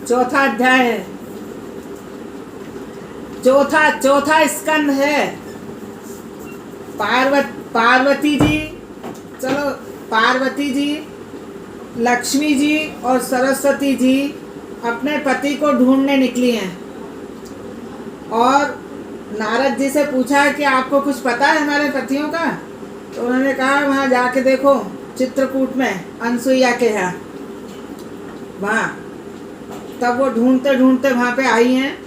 चौथा अध्याय है, चौथा स्कंद है। पार्वती जी, चलो पार्वती जी, लक्ष्मी जी और सरस्वती जी अपने पति को ढूंढने निकली हैं और नारद जी से पूछा कि आपको कुछ पता है हमारे पतियों का? तो उन्होंने कहा वहाँ जाके देखो, चित्रकूट में अनसुईया के यहाँ, वहाँ। तब वो ढूंढते ढूंढते वहाँ पे आई हैं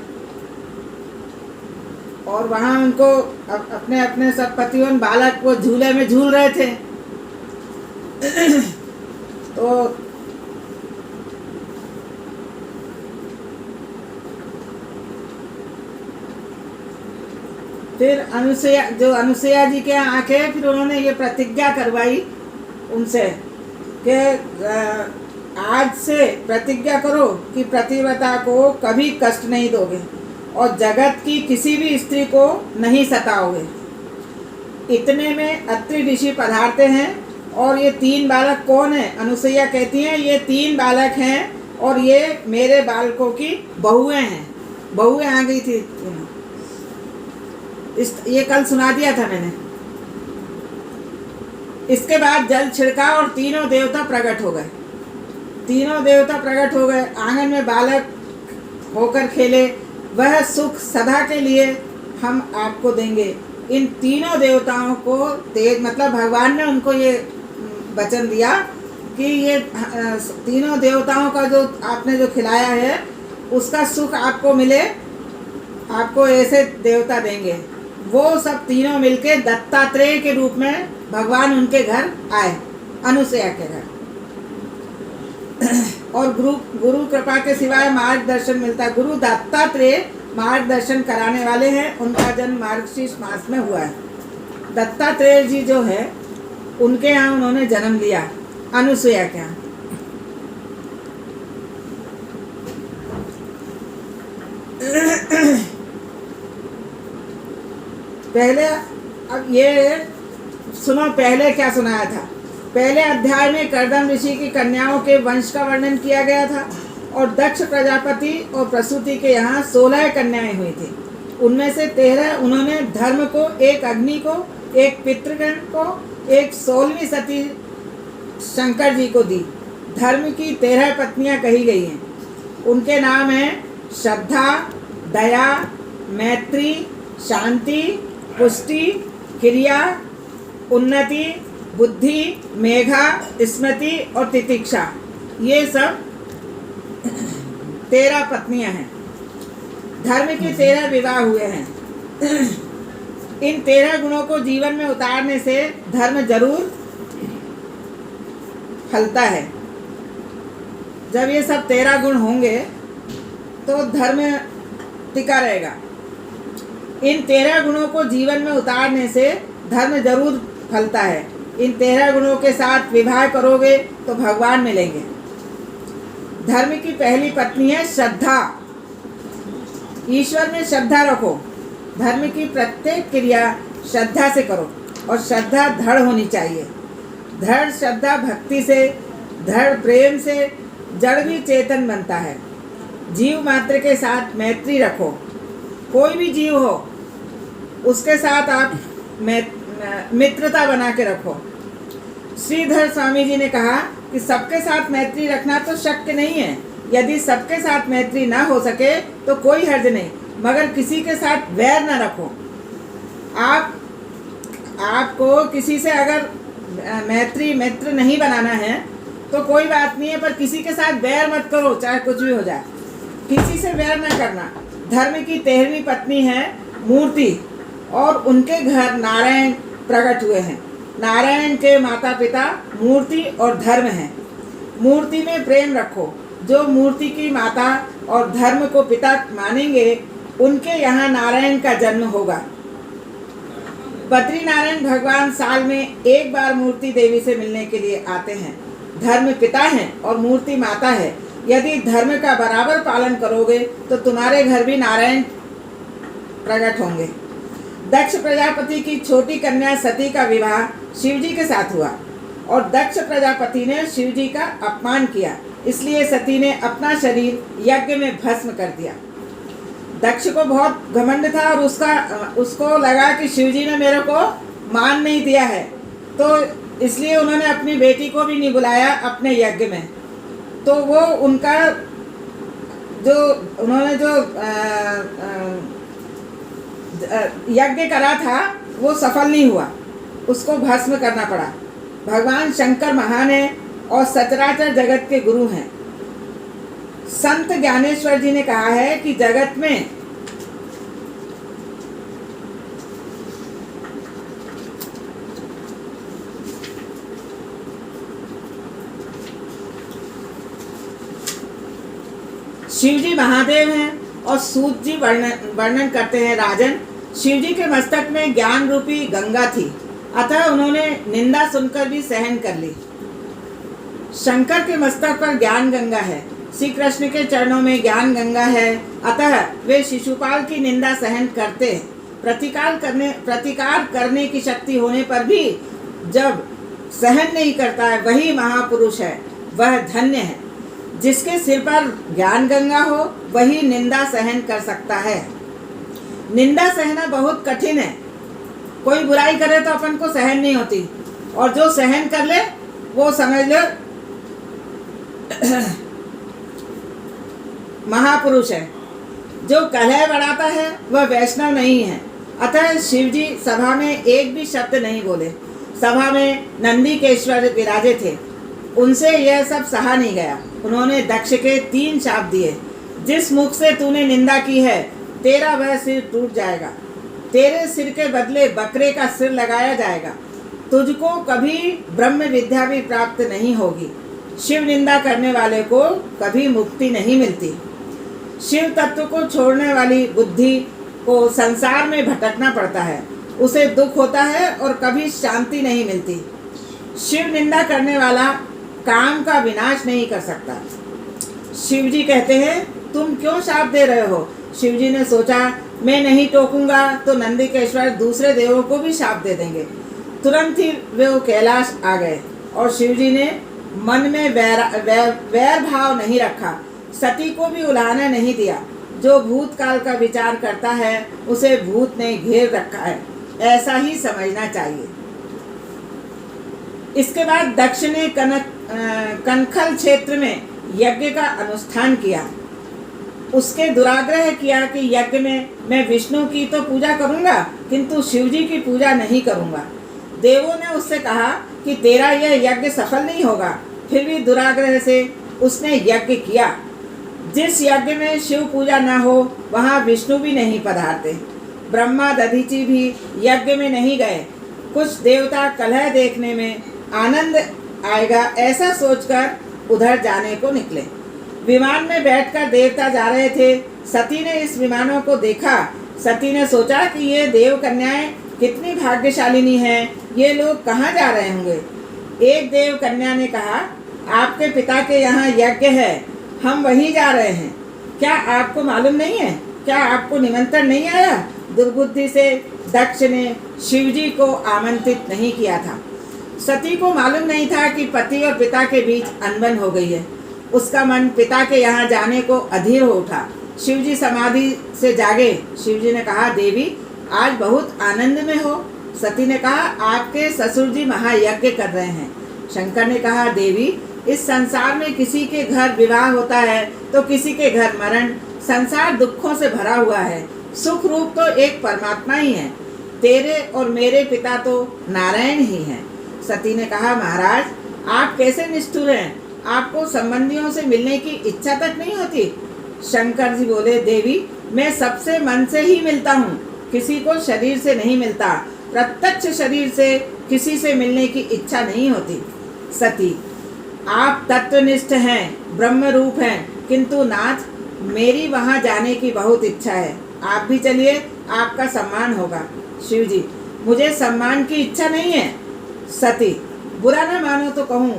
और वहाँ उनको अपने अपने सब पतियों बालक वो झूले में झूल रहे थे। तो फिर अनुसुईया जी के यहाँ आके फिर उन्होंने ये प्रतिज्ञा करवाई उनसे कि आज से प्रतिज्ञा करो कि पतिव्रता को कभी कष्ट नहीं दोगे और जगत की किसी भी स्त्री को नहीं सताओगे। इतने में अत्रि ऋषि पधारते हैं और ये 3 बालक कौन है? अनुसुईया कहती हैं ये 3 बालक हैं और ये मेरे बालकों की बहुएं हैं। बहुएं आ गई थी, ये कल सुना दिया था मैंने। इसके बाद जल छिड़का और तीनों देवता प्रकट हो गए। तीनों देवता प्रकट हो गए, आंगन में बालक होकर खेले। वह सुख सदा के लिए हम आपको देंगे। इन तीनों देवताओं को मतलब भगवान ने उनको ये वचन दिया कि ये तीनों देवताओं का जो आपने जो खिलाया है उसका सुख आपको मिले, आपको ऐसे देवता देंगे। वो सब तीनों मिलके दत्तात्रेय के रूप में भगवान उनके घर आए, अनुसुईया के घर। और गुरु कृपा के सिवाय मार्गदर्शन मिलता है। गुरु दत्तात्रेय मार्गदर्शन कराने वाले हैं। उनका जन्म मार्गशीर्ष मास में हुआ है। दत्तात्रेय जी जो है उनके यहाँ उन्होंने जन्म लिया, अनुसुईया के यहाँ। पहले अब ये सुनो, पहले क्या सुनाया था। पहले अध्याय में कर्दम ऋषि की कन्याओं के वंश का वर्णन किया गया था और दक्ष प्रजापति और प्रसूति के यहाँ 16 कन्याएं हुई थी। उनमें से 13 उन्होंने धर्म को, एक अग्नि को, एक पितृगण को, एक 16वीं सती शंकर जी को दी। धर्म की 13 पत्नियां कही गई हैं। उनके नाम हैं श्रद्धा, दया, मैत्री, शांति, पुष्टि, क्रिया, उन्नति, बुद्धि, मेघा, स्मृति और तितिक्षा। ये सब 13 पत्नियां हैं। धर्म के 13 विवाह हुए हैं। इन 13 गुणों को जीवन में उतारने से धर्म जरूर फलता है। जब ये सब 13 गुण होंगे तो धर्म टिका रहेगा। इन 13 गुणों को जीवन में उतारने से धर्म जरूर फलता है। इन 13 गुणों के साथ विवाह करोगे तो भगवान मिलेंगे। धर्म की पहली पत्नी है श्रद्धा। ईश्वर में श्रद्धा रखो। धर्म की प्रत्येक क्रिया श्रद्धा से करो और श्रद्धा दृढ़ होनी चाहिए। दृढ़ श्रद्धा भक्ति से, दृढ़ प्रेम से जड़ भी चेतन बनता है। जीव मात्र के साथ मैत्री रखो। कोई भी जीव हो उसके साथ आप मित्रता बना के रखो। श्रीधर स्वामी जी ने कहा कि सबके साथ मैत्री रखना तो शक्य नहीं है। यदि सबके साथ मैत्री ना हो सके तो कोई हर्ज नहीं, मगर किसी के साथ वैर न रखो। आपको किसी से अगर मित्र नहीं बनाना है तो कोई बात नहीं है, पर किसी के साथ वैर मत करो, चाहे कुछ भी हो जाए। किसी से वैर न करना। धर्म की 13वीं पत्नी है मूर्ति और उनके घर नारायण प्रकट हुए हैं। नारायण के माता पिता मूर्ति और धर्म हैं। मूर्ति में प्रेम रखो। जो मूर्ति की माता और धर्म को पिता मानेंगे उनके यहाँ नारायण का जन्म होगा। बद्रीनारायण भगवान साल में एक बार मूर्ति देवी से मिलने के लिए आते हैं। धर्म पिता है और मूर्ति माता है। यदि धर्म का बराबर पालन करोगे तो तुम्हारे घर भी नारायण प्रकट होंगे। दक्ष प्रजापति की छोटी कन्या सती का विवाह शिवजी के साथ हुआ और दक्ष प्रजापति ने शिवजी का अपमान किया इसलिए सती ने अपना शरीर यज्ञ में भस्म कर दिया। दक्ष को बहुत घमंड था और उसको लगा कि शिवजी ने मेरे को मान नहीं दिया है, तो इसलिए उन्होंने अपनी बेटी को भी नहीं बुलाया अपने यज्ञ में। तो वो उनका उन्होंने जो यज्ञ करा था वो सफल नहीं हुआ, उसको भस्म करना पड़ा। भगवान शंकर महान है और सचराचर जगत के गुरु हैं। संत ज्ञानेश्वर जी ने कहा है कि जगत में शिवजी महादेव हैं और सूत जी वर्णन करते हैं, राजन, शिवजी के मस्तक में ज्ञान रूपी गंगा थी, अतः उन्होंने निंदा सुनकर भी सहन कर ली। शंकर के मस्तक पर ज्ञान गंगा है, श्री कृष्ण के चरणों में ज्ञान गंगा है, अतः वे शिशुपाल की निंदा सहन करते हैं। प्रतिकार करने की शक्ति होने पर भी जब सहन नहीं करता है, वही महापुरुष है, वह धन्य है। जिसके सिर पर ज्ञान गंगा हो वही निंदा सहन कर सकता है। निंदा सहना बहुत कठिन है। कोई बुराई करे तो अपन को सहन नहीं होती, और जो सहन कर ले वो समझ लो महापुरुष है। जो कलह बढ़ाता है वह वैष्णव नहीं है। अतः शिवजी सभा में एक भी शब्द नहीं बोले। सभा में नंदीकेश्वर विराजे थे, उनसे यह सब सहा नहीं गया। उन्होंने दक्ष के 3 शाप दिए। जिस मुख से तूने निंदा की है, तेरा वह सिर टूट जाएगा। तेरे सिर के बदले बकरे का सिर लगाया जाएगा। तुझको कभी ब्रह्म विद्या भी प्राप्त नहीं होगी। शिव निंदा करने वाले को कभी मुक्ति नहीं मिलती। शिव तत्व को छोड़ने वाली बुद्धि को संसार में भटकना पड़ता है, उसे दुख होता है और कभी शांति नहीं मिलती। शिव निंदा करने वाला काम का विनाश नहीं कर सकता। शिवजी कहते हैं, तुम क्यों शाप दे रहे हो? शिवजी ने सोचा, मैं नहीं टोकूंगा तो नंदीकेश्वर दूसरे देवों को भी शाप दे देंगे। तुरंत ही वे कैलाश आ गए और शिवजी ने मन में वैर भाव नहीं रखा, सती को भी उलाहना नहीं दिया। जो भूतकाल का विचार करता है उसे भूत ने घेर रखा है, ऐसा ही समझना चाहिए। इसके बाद दक्ष ने कनखल क्षेत्र में यज्ञ का अनुष्ठान किया। उसके दुराग्रह किया कि यज्ञ में मैं विष्णु की तो पूजा करूंगा, किंतु शिवजी की पूजा नहीं करूंगा। देवों ने उससे कहा कि तेरा यह यज्ञ सफल नहीं होगा, फिर भी दुराग्रह से उसने यज्ञ किया। जिस यज्ञ में शिव पूजा न हो वहाँ विष्णु भी नहीं पधारते। ब्रह्मा दधीचि भी यज्ञ में नहीं गए। कुछ देवता कलह देखने में आनंद आएगा ऐसा सोचकर उधर जाने को निकले। विमान में बैठकर देवता जा रहे थे। सती ने इस विमानों को देखा। सती ने सोचा कि ये देव कन्याएं कितनी भाग्यशालिनी हैं, ये लोग कहाँ जा रहे होंगे। एक देव कन्या ने कहा, आपके पिता के यहाँ यज्ञ है, हम वहीं जा रहे हैं। क्या आपको मालूम नहीं है? क्या आपको निमंत्रण नहीं आया? दुर्बुद्धि से दक्ष ने शिवजी को आमंत्रित नहीं किया था। सती को मालूम नहीं था कि पति और पिता के बीच अनबन हो गई है। उसका मन पिता के यहाँ जाने को अधीर हो उठा। शिवजी समाधि से जागे। शिवजी ने कहा, देवी आज बहुत आनंद में हो। सती ने कहा, आपके ससुर जी महायज्ञ कर रहे हैं। शंकर ने कहा, देवी इस संसार में किसी के घर विवाह होता है तो किसी के घर मरण। संसार दुखों से भरा हुआ है, सुख रूप तो एक परमात्मा ही है। तेरे और मेरे पिता तो नारायण ही हैं। सती ने कहा, महाराज आप कैसे निष्ठुर हैं, आपको संबंधियों से मिलने की इच्छा तक नहीं होती। शंकर जी बोले, देवी मैं सबसे मन से ही मिलता हूँ, किसी को शरीर से नहीं मिलता। प्रत्यक्ष शरीर से किसी से मिलने की इच्छा नहीं होती। सती, आप तत्वनिष्ठ हैं, ब्रह्म रूप हैं, किंतु नाथ मेरी वहाँ जाने की बहुत इच्छा है। आप भी चलिए, आपका सम्मान होगा। शिवजी, मुझे सम्मान की इच्छा नहीं है। सती, बुरा न मानो तो कहूँ,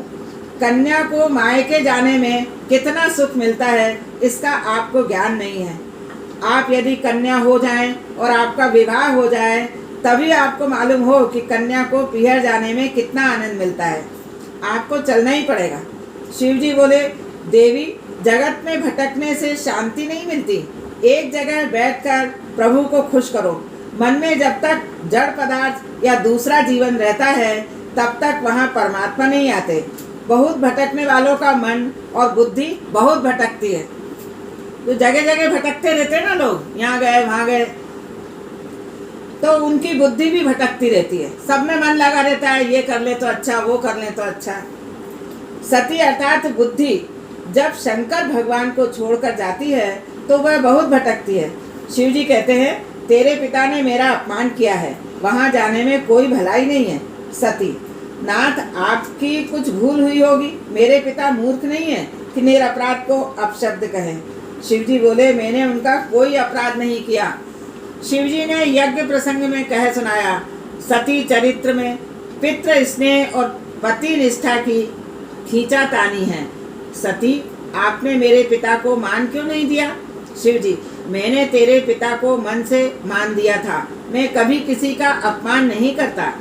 कन्या को मायके जाने में कितना सुख मिलता है इसका आपको ज्ञान नहीं है। आप यदि कन्या हो जाएं और आपका विवाह हो जाए तभी आपको मालूम हो कि कन्या को पिहर जाने में कितना आनंद मिलता है। आपको चलना ही पड़ेगा। शिवजी बोले, देवी, जगत में भटकने से शांति नहीं मिलती। एक जगह बैठकर प्रभु को खुश करो। मन में जब तक जड़ पदार्थ या दूसरा जीवन रहता है तब तक वहाँ परमात्मा नहीं आते। बहुत भटकने वालों का मन और बुद्धि बहुत भटकती है। तो जगह जगह भटकते रहते हैं ना लोग, यहाँ गए वहाँ गए, तो उनकी बुद्धि भी भटकती रहती है। सब में मन लगा रहता है, ये कर ले तो अच्छा, वो कर ले तो अच्छा। सती अर्थात बुद्धि जब शंकर भगवान को छोड़कर जाती है तो वह बहुत भटकती है। शिव जी कहते हैं, तेरे पिता ने मेरा अपमान किया है, वहाँ जाने में कोई भलाई नहीं है। सती, नाथ आपकी कुछ भूल हुई होगी, मेरे पिता मूर्ख नहीं है कि निरपराध को अपशब्द कहें। शिव जी बोले, मैंने उनका कोई अपराध नहीं किया। शिव जी ने यज्ञ प्रसंग में कह सुनाया, सती चरित्र में पितृ स्नेह और पति निष्ठा की खींचातानी है। सती, आपने मेरे पिता को मान क्यों नहीं दिया? शिव जी, मैंने तेरे पिता को मन से मान दिया था, मैं कभी किसी का अपमान नहीं करता।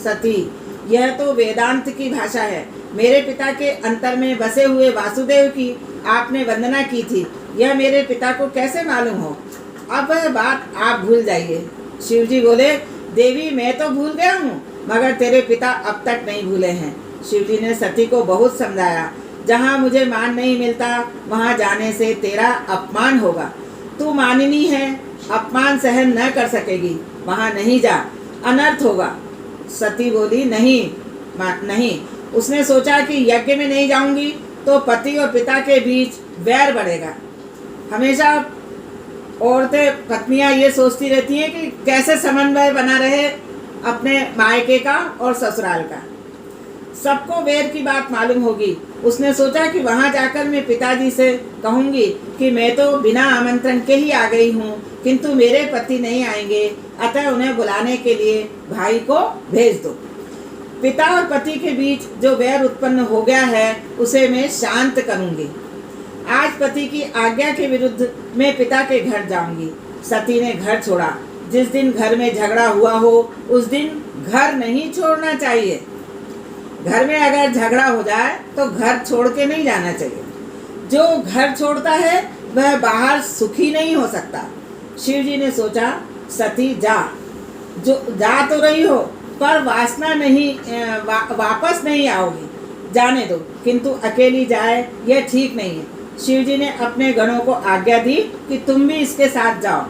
सती, यह तो वेदांत की भाषा है। मेरे पिता के अंतर में बसे हुए वासुदेव की आपने वंदना की थी, यह मेरे पिता को कैसे मालूम हो? अब वह बात आप भूल जाइए। शिव जी बोले, देवी मैं तो भूल गया हूँ, मगर तेरे पिता अब तक नहीं भूले हैं। शिव जी ने सती को बहुत समझाया, जहाँ मुझे मान नहीं मिलता वहाँ जाने से तेरा अपमान होगा। तू माननी है, अपमान सहन न कर सकेगी, वहाँ नहीं जा, अनर्थ होगा। सती बोली, नहीं। उसने सोचा कि यज्ञ में नहीं जाऊंगी तो पति और पिता के बीच वैर बढ़ेगा। हमेशा औरतें, पत्नियां ये सोचती रहती हैं कि कैसे समन्वय बना रहे अपने मायके का और ससुराल का। सबको वैर की बात मालूम होगी। उसने सोचा कि वहाँ जाकर मैं पिताजी से कहूँगी कि मैं तो बिना आमंत्रण के ही आ गई हूँ, किंतु मेरे पति नहीं आएंगे, अतः उन्हें बुलाने के लिए भाई को भेज दो। पिता और पति के बीच जो वैर उत्पन्न हो गया है उसे मैं शांत करूँगी। आज पति की आज्ञा के विरुद्ध मैं पिता के घर जाऊंगी। सती ने घर छोड़ा। जिस दिन घर में झगड़ा हुआ हो उस दिन घर नहीं छोड़ना चाहिए। घर में अगर झगड़ा हो जाए तो घर छोड़ के नहीं जाना चाहिए। जो घर छोड़ता है वह बाहर सुखी नहीं हो सकता। शिव जी ने सोचा, सती जा तो रही हो पर वासना नहीं, वापस नहीं आओगी, जाने दो, किंतु अकेली जाए यह ठीक नहीं है। शिव जी ने अपने गणों को आज्ञा दी कि तुम भी इसके साथ जाओ।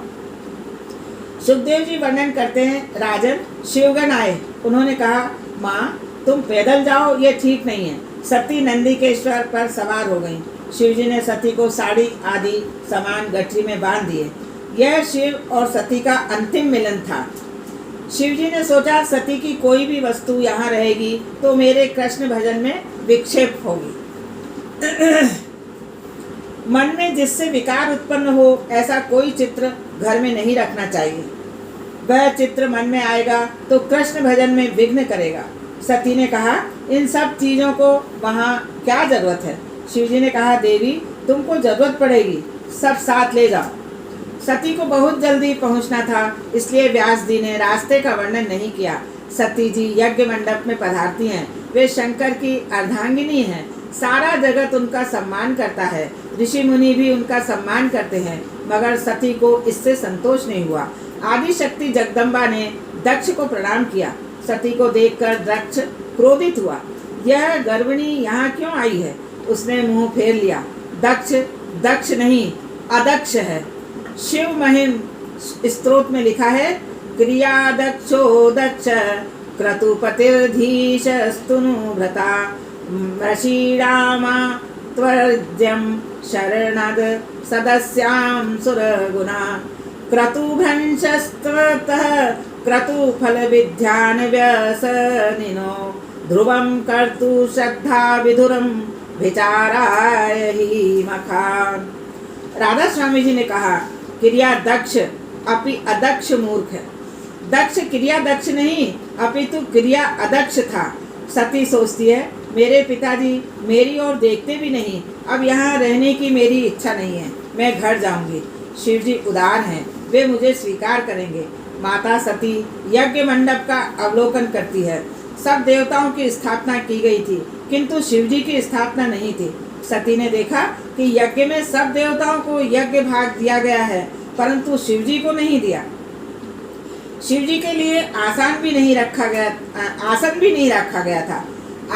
सुखदेव जी वर्णन करते हैं, राजन, शिवगण आए। उन्होंने कहा, माँ तुम पैदल जाओ, ये ठीक नहीं है। सती नंदीकेश्वर पर सवार हो गई। शिव जी ने सती को साड़ी आदि सामान गठरी में बांध दिए। यह शिव और सती का अंतिम मिलन था। शिव जी ने सोचा, सती की कोई भी वस्तु यहाँ रहेगी तो मेरे कृष्ण भजन में विक्षेप होगी। मन में जिससे विकार उत्पन्न हो ऐसा कोई चित्र घर में नहीं रखना चाहिए। वह चित्र मन में आएगा तो कृष्ण भजन में विघ्न करेगा। सती ने कहा, इन सब चीज़ों को वहाँ क्या जरूरत है? शिव जी ने कहा, देवी तुमको जरूरत पड़ेगी, सब साथ ले जाओ। सती को बहुत जल्दी पहुँचना था, इसलिए व्यास जी ने रास्ते का वर्णन नहीं किया। सती जी यज्ञ मंडप में पधारती हैं। वे शंकर की अर्धांगिनी हैं। सारा जगत उनका सम्मान करता है। ऋषि मुनि भी उनका सम्मान करते हैं, मगर सती को इससे संतोष नहीं हुआ। आदि शक्ति जगदम्बा ने दक्ष को प्रणाम किया। सती को देखकर दक्ष क्रोधित हुआ। यह गर्भिणी यहाँ क्यों आई है? उसने मुंह फेर लिया। दक्ष नहीं, अदक्ष है। शिव महिम स्तोत्र में लिखा है, क्रिया दक्षो दक्ष क्रतुपतिर्धीश स्तुनु भ्रता मशीरामा त्वर्ज्यं शरणद सदस्यां सुरगुणा क्रतुभ्रंशस्ततः क्रतुफलविद्यान् व्यसनिनो ध्रुवं कर्तु श्रद्धा विधुरं विचाराय ही मखान। राधा स्वामी जी ने कहा, क्रिया दक्ष अपि अदक्ष मूर्ख है। दक्ष क्रिया दक्ष नहीं अपितु क्रिया अदक्ष था। सती सोचती है, मेरे पिताजी मेरी ओर देखते भी नहीं, अब यहाँ रहने की मेरी इच्छा नहीं है, मैं घर जाऊंगी। शिव जी उदार हैं, वे मुझे स्वीकार करेंगे। माता सती यज्ञ मंडप का अवलोकन करती है। सब देवताओं की स्थापना की गई थी, किंतु शिव जी की स्थापना नहीं थी। सती ने देखा कि यज्ञ में सब देवताओं को यज्ञ भाग दिया गया है, परंतु शिवजी को नहीं दिया। शिवजी के लिए आसन भी नहीं रखा गया था।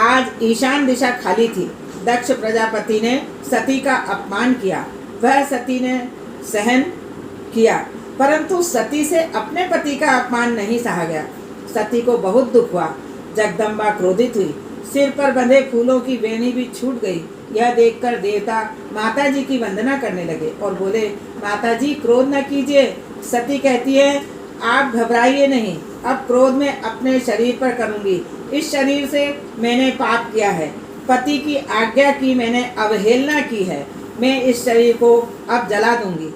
आज ईशान दिशा खाली थी। दक्ष प्रजापति ने सती का अपमान किया। वह सती ने सहन किया, परंतु सती से अपने पति का अपमान नहीं सहा गया। सती को बहुत दुख हुआ। जगदम्बा क्रोधित हुई। सिर पर बंधे फूलों की वेणी भी छूट गई। यह देखकर देवता माता जी की वंदना करने लगे और बोले, माता जी क्रोध न कीजिए। सती कहती है, आप घबराइए नहीं, अब क्रोध में अपने शरीर पर करूंगी। इस शरीर से मैंने पाप किया है, पति की आज्ञा की मैंने अवहेलना की है। मैं इस शरीर को अब जला दूंगी।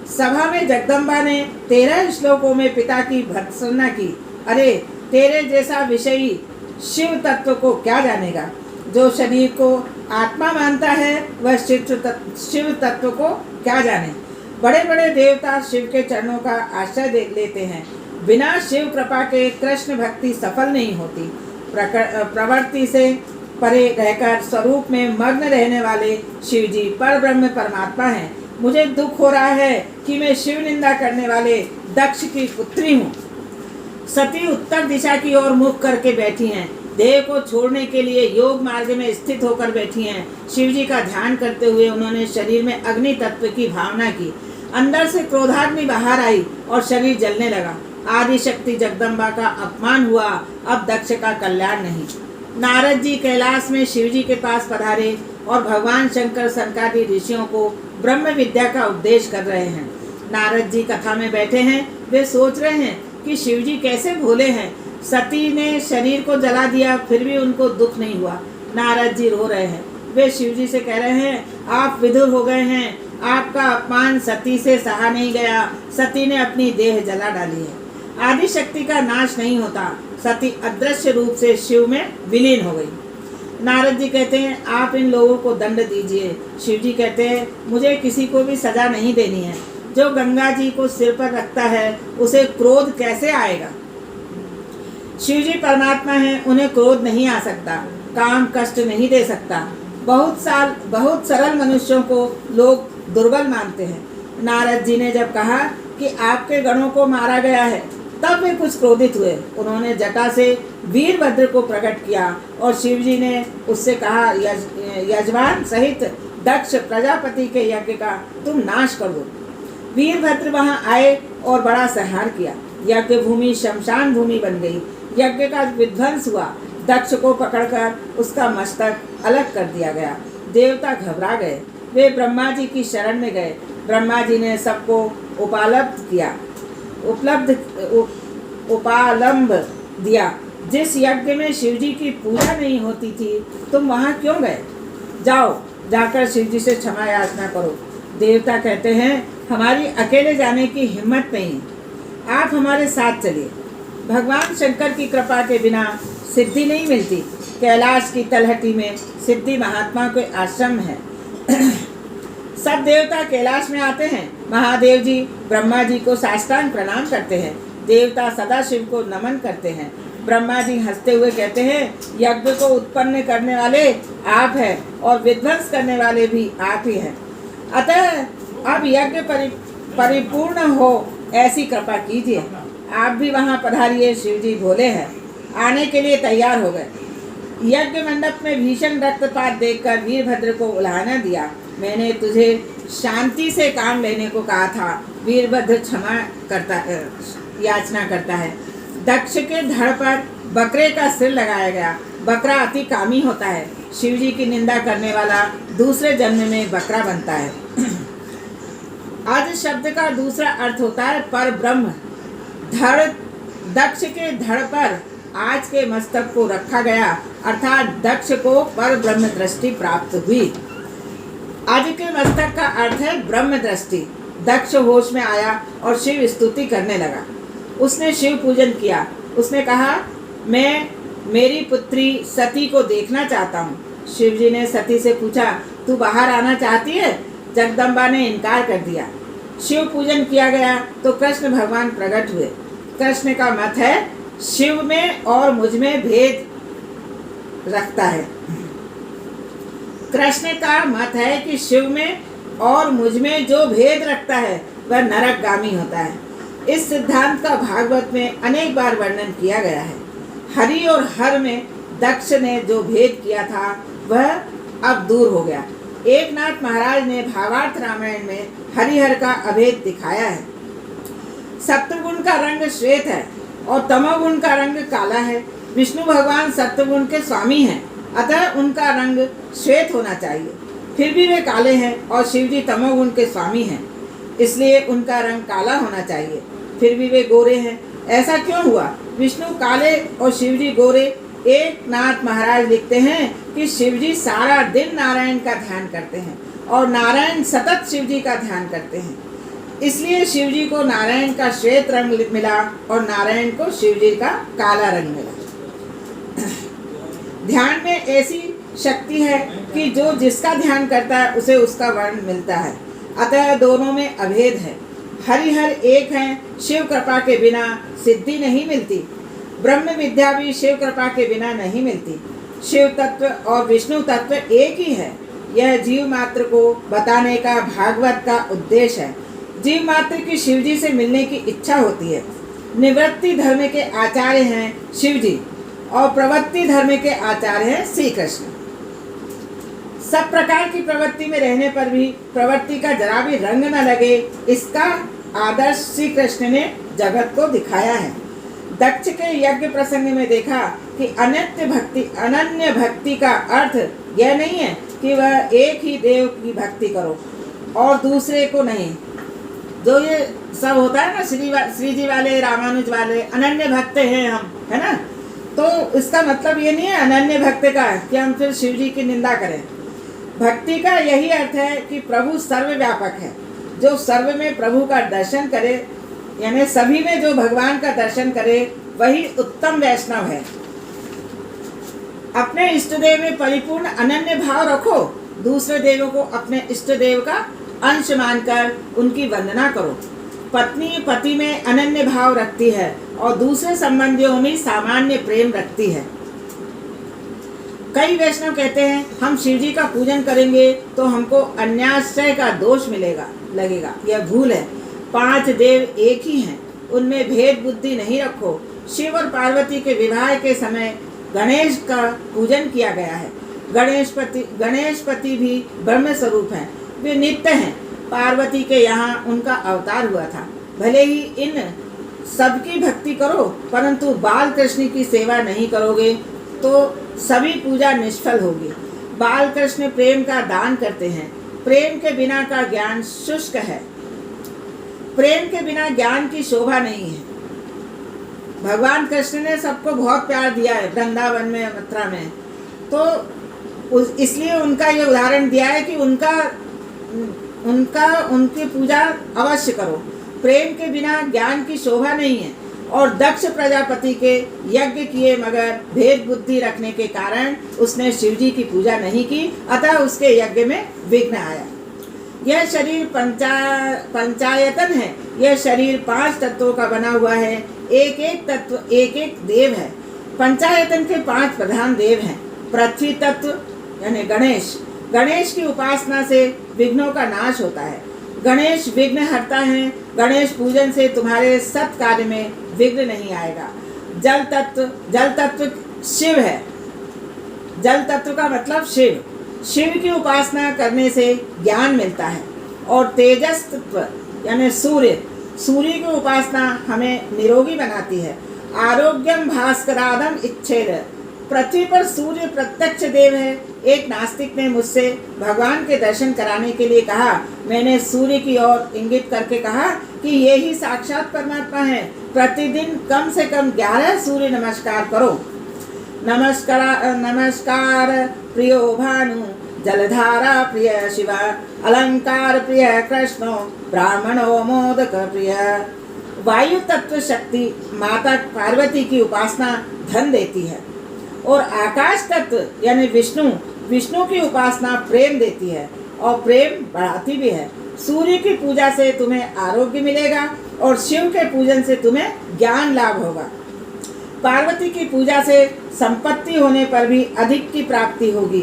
सभा में जगदम्बा ने 13 श्लोकों में पिता की भर्त्सना की। अरे तेरे जैसा विषयी शिव तत्व को क्या जानेगा। जो शरीर को आत्मा मानता है वह शिव तत्व को क्या जाने। बड़े बड़े देवता शिव के चरणों का आश्रय लेते हैं। बिना शिव कृपा के कृष्ण भक्ति सफल नहीं होती। प्रवृत्ति से परे रहकर स्वरूप में मग्न रहने वाले शिवजी पर ब्रह्म परमात्मा हैं। मुझे दुख हो रहा है कि मैं शिव निंदा करने वाले दक्ष की पुत्री हूँ। सती उत्तर दिशा की ओर मुख करके बैठी हैं। देह को छोड़ने के लिए योग मार्ग में स्थित होकर बैठी हैं। शिवजी का ध्यान करते हुए उन्होंने शरीर में अग्नि तत्व की भावना की। अंदर से क्रोधाग्नि बाहर आई और शरीर जलने लगा। आदि शक्ति जगदम्बा का अपमान हुआ, अब दक्ष का कल्याण नहीं। नारद जी कैलाश में शिवजी के पास पधारे और भगवान शंकर सनकादि ऋषियों को ब्रह्म विद्या का उपदेश कर रहे हैं। नारद जी कथा में बैठे हैं। वे सोच रहे हैं कि शिवजी कैसे भोले हैं। सती ने शरीर को जला दिया, फिर भी उनको दुख नहीं हुआ। नारद जी रो रहे हैं। वे शिवजी से कह रहे हैं, आप विधुर हो गए हैं। आपका अपमान सती से सहा नहीं गया। सती ने अपनी देह जला डाली है। आदि शक्ति का नाश नहीं होता। सती अदृश्य रूप से शिव में विलीन हो गई। नारद जी कहते हैं, आप इन लोगों को दंड दीजिए। शिवजी कहते हैं, मुझे किसी को भी सजा नहीं देनी है। जो गंगा जी को सिर पर रखता है उसे क्रोध कैसे आएगा। शिवजी परमात्मा है, उन्हें क्रोध नहीं आ सकता, काम कष्ट नहीं दे सकता। बहुत सरल मनुष्यों को लोग दुर्बल मानते हैं। नारद जी ने जब कहा कि आपके गणों को मारा गया है, तब वे कुछ क्रोधित हुए। उन्होंने जटा से वीरभद्र को प्रकट किया और शिवजी ने उससे कहा, यजमान सहित दक्ष प्रजापति के यज्ञ का तुम नाश कर दो। वीरभद्र वहां आए और बड़ा संहार किया। यज्ञ भूमि शमशान भूमि बन गई। यज्ञ का विध्वंस हुआ। दक्ष को पकड़कर उसका मस्तक अलग कर दिया गया। देवता घबरा गए। वे ब्रह्मा जी की शरण में गए। ब्रह्मा जी ने सबको उपालंब दिया। जिस यज्ञ में शिवजी की पूजा नहीं होती थी, तुम वहां क्यों गए? जाओ, जाकर शिवजी से क्षमा याचना करो। देवता कहते हैं, हमारी अकेले जाने की हिम्मत नहीं, आप हमारे साथ चलिए। भगवान शंकर की कृपा के बिना सिद्धि नहीं मिलती। कैलाश की तलहटी में सिद्धि महात्मा के आश्रम है। सब देवता कैलाश में आते हैं। महादेव जी ब्रह्मा जी को साष्टांग प्रणाम करते हैं। देवता सदा शिव को नमन करते हैं। ब्रह्मा जी हंसते हुए कहते हैं, यज्ञ को उत्पन्न करने वाले आप हैं और विध्वंस करने वाले भी आप ही हैं। अतः अब यज्ञ परिपूर्ण हो ऐसी कृपा कीजिए। आप भी वहां पधारिए। शिवजी भोले हैं, आने के लिए तैयार हो गए। यज्ञ मंडप में भीषण रक्तपात देखकर वीरभद्र को उल्हाना दिया। मैंने तुझे शांति से काम लेने को कहा था। वीरभद्र याचना करता है। दक्ष के धड़ पर बकरे का सिर लगाया गया। बकरा अति कामी होता है। शिवजी की निंदा करने वाला दूसरे जन्म में बकरा बनता है। आज शब्द का दूसरा अर्थ होता है पर ब्रह्म। धड़, दक्ष के धड़ पर आज के मस्तक को रखा गया, अर्थात दक्ष को पर ब्रह्म दृष्टि प्राप्त हुई। आज के मस्तक का अर्थ है ब्रह्म दृष्टि। दक्ष होश में आया और शिव स्तुति करने लगा। उसने शिव पूजन किया। उसने कहा, मैं मेरी पुत्री सती को देखना चाहता हूँ। शिवजी ने सती से पूछा, तू बाहर आना चाहती है? जगदम्बा ने इनकार कर दिया। शिव पूजन किया गया तो कृष्ण भगवान प्रकट हुए। कृष्ण का मत है, शिव में और मुझ में भेद रखता है। कृष्ण का मत है कि शिव में और मुझ में जो भेद रखता है वह नरकगामी होता है। इस सिद्धांत का भागवत में अनेक बार वर्णन किया गया है। हरि और हर में दक्ष ने जो भेद किया था वह अब दूर हो गया। एकनाथ महाराज ने भावार्थ रामायण में हरिहर का अभेद दिखाया है। सत्वगुण का रंग श्वेत है और तमोगुण का रंग काला है। विष्णु भगवान सत्वगुण के स्वामी हैं, अतः उनका रंग श्वेत होना चाहिए। फिर भी वे काले हैं और शिवजी तमोगुण के स्वामी हैं, इसलिए उनका रंग काला होना चाहिए। फिर भी वे गोरे हैं, ऐसा क्यों हुआ? विष्णु काले और शिवजी गोरे। एकनाथ महाराज लिखते हैं कि शिवजी सारा दिन नारायण का ध्यान करते हैं और नारायण सतत शिवजी का ध्यान करते हैं, इसलिए शिवजी को नारायण का श्वेत रंग मिला और नारायण को शिवजी का काला रंग मिला। ध्यान में ऐसी शक्ति है कि जो जिसका ध्यान करता है उसे उसका वर्ण मिलता है, अतः दोनों में अभेद है। हरिहर एक हैं, शिव कृपा के बिना सिद्धि नहीं मिलती। ब्रह्म विद्या भी शिव कृपा के बिना नहीं मिलती। शिव तत्व और विष्णु तत्व एक ही है। यह जीव मात्र को बताने का भागवत का उद्देश्य है। जीव मात्र की शिवजी से मिलने की इच्छा होती है। निवृत्ति धर्म के आचार्य हैं शिवजी और प्रवृत्ति धर्म के आचार्य हैं श्री कृष्ण। सब प्रकार की प्रवृत्ति में रहने पर भी प्रवृत्ति का जरा भी रंग न लगे, इसका आदर्श श्री कृष्ण ने जगत को दिखाया है। दक्ष के यज्ञ प्रसंग में देखा कि अनन्य भक्ति का अर्थ यह नहीं है कि वह एक ही देव की भक्ति करो और दूसरे को नहीं। जो ये सब होता है ना, श्री जी वाले, रामानुज वाले अनन्य भक्त हैं हम, है ना, तो इसका मतलब ये नहीं है अनन्य भक्त का कि हम फिर शिव जी की निंदा करें। भक्ति का यही अर्थ है कि प्रभु सर्वव्यापक है। जो सर्व में प्रभु का दर्शन करे, यानी सभी में जो भगवान का दर्शन करे, वही उत्तम वैष्णव है। अपने इष्ट देव में परिपूर्ण अनन्य भाव रखो। दूसरे देवों को अपने इष्ट देव का अंश मानकर उनकी वंदना करो। पत्नी पति में अनन्य भाव रखती है और दूसरे संबंधियों में सामान्य प्रेम रखती है। कई वैष्णव कहते हैं हम शिवजी का पूजन करेंगे तो हमको अन्याश्रय का दोष लगेगा। यह भूल है। 5 देव एक ही हैं, उनमें भेद बुद्धि नहीं रखो। शिव और पार्वती के विवाह के समय गणेश का पूजन किया गया है। गणेशपति भी ब्रह्म स्वरूप हैं, वे नित्य हैं। पार्वती के यहाँ उनका अवतार हुआ था। भले ही इन सबकी भक्ति करो, परंतु बाल कृष्ण की सेवा नहीं करोगे तो सभी पूजा निष्फल होगी। बाल कृष्ण प्रेम का दान करते हैं। प्रेम के बिना का ज्ञान शुष्क है। प्रेम के बिना ज्ञान की शोभा नहीं है। भगवान कृष्ण ने सबको बहुत प्यार दिया है वृंदावन में, मथुरा में, तो इसलिए उनका ये उदाहरण दिया है कि उनकी पूजा अवश्य करो। प्रेम के बिना ज्ञान की शोभा नहीं है। और दक्ष प्रजापति के यज्ञ किए मगर भेद बुद्धि रखने के कारण उसने शिवजी की पूजा नहीं की, अतः उसके यज्ञ में विघ्न आया। यह शरीर पंचायतन है। यह शरीर 5 तत्वों का बना हुआ है। एक एक तत्व एक एक देव है। पंचायतन के 5 प्रधान देव हैं। पृथ्वी तत्व यानी गणेश। गणेश की उपासना से विघ्नों का नाश होता है। गणेश विघ्न हरता है। गणेश पूजन से तुम्हारे सत कार्य में विघ्न नहीं आएगा। जल तत्व शिव है। जल तत्व का मतलब शिव। शिव की उपासना करने से ज्ञान मिलता है। और तेजस तत्व यानी सूर्य। सूर्य की उपासना हमें निरोगी बनाती है। आरोग्यम भास्करादम इच्छेद। पृथ्वी पर सूर्य प्रत्यक्ष देव है। एक नास्तिक ने मुझसे भगवान के दर्शन कराने के लिए कहा। मैंने सूर्य की ओर इंगित करके कहा कि ये ही साक्षात परमात्मा है। प्रतिदिन कम से कम 11 सूर्य नमस्कार करो। नमस्कार प्रियो भानु, जलधारा प्रिय शिवा, अलंकार प्रिय कृष्णो, ब्राह्मणो मोदक प्रिय। वायु तत्व शक्ति माता पार्वती की उपासना धन देती है। और आकाश तत्व यानी विष्णु की उपासना प्रेम देती है और प्रेम बढ़ाती भी है। सूर्य की पूजा से तुम्हें आरोग्य मिलेगा और शिव के पूजन से तुम्हें ज्ञान लाभ होगा। पार्वती की पूजा से संपत्ति होने पर भी अधिक की प्राप्ति होगी।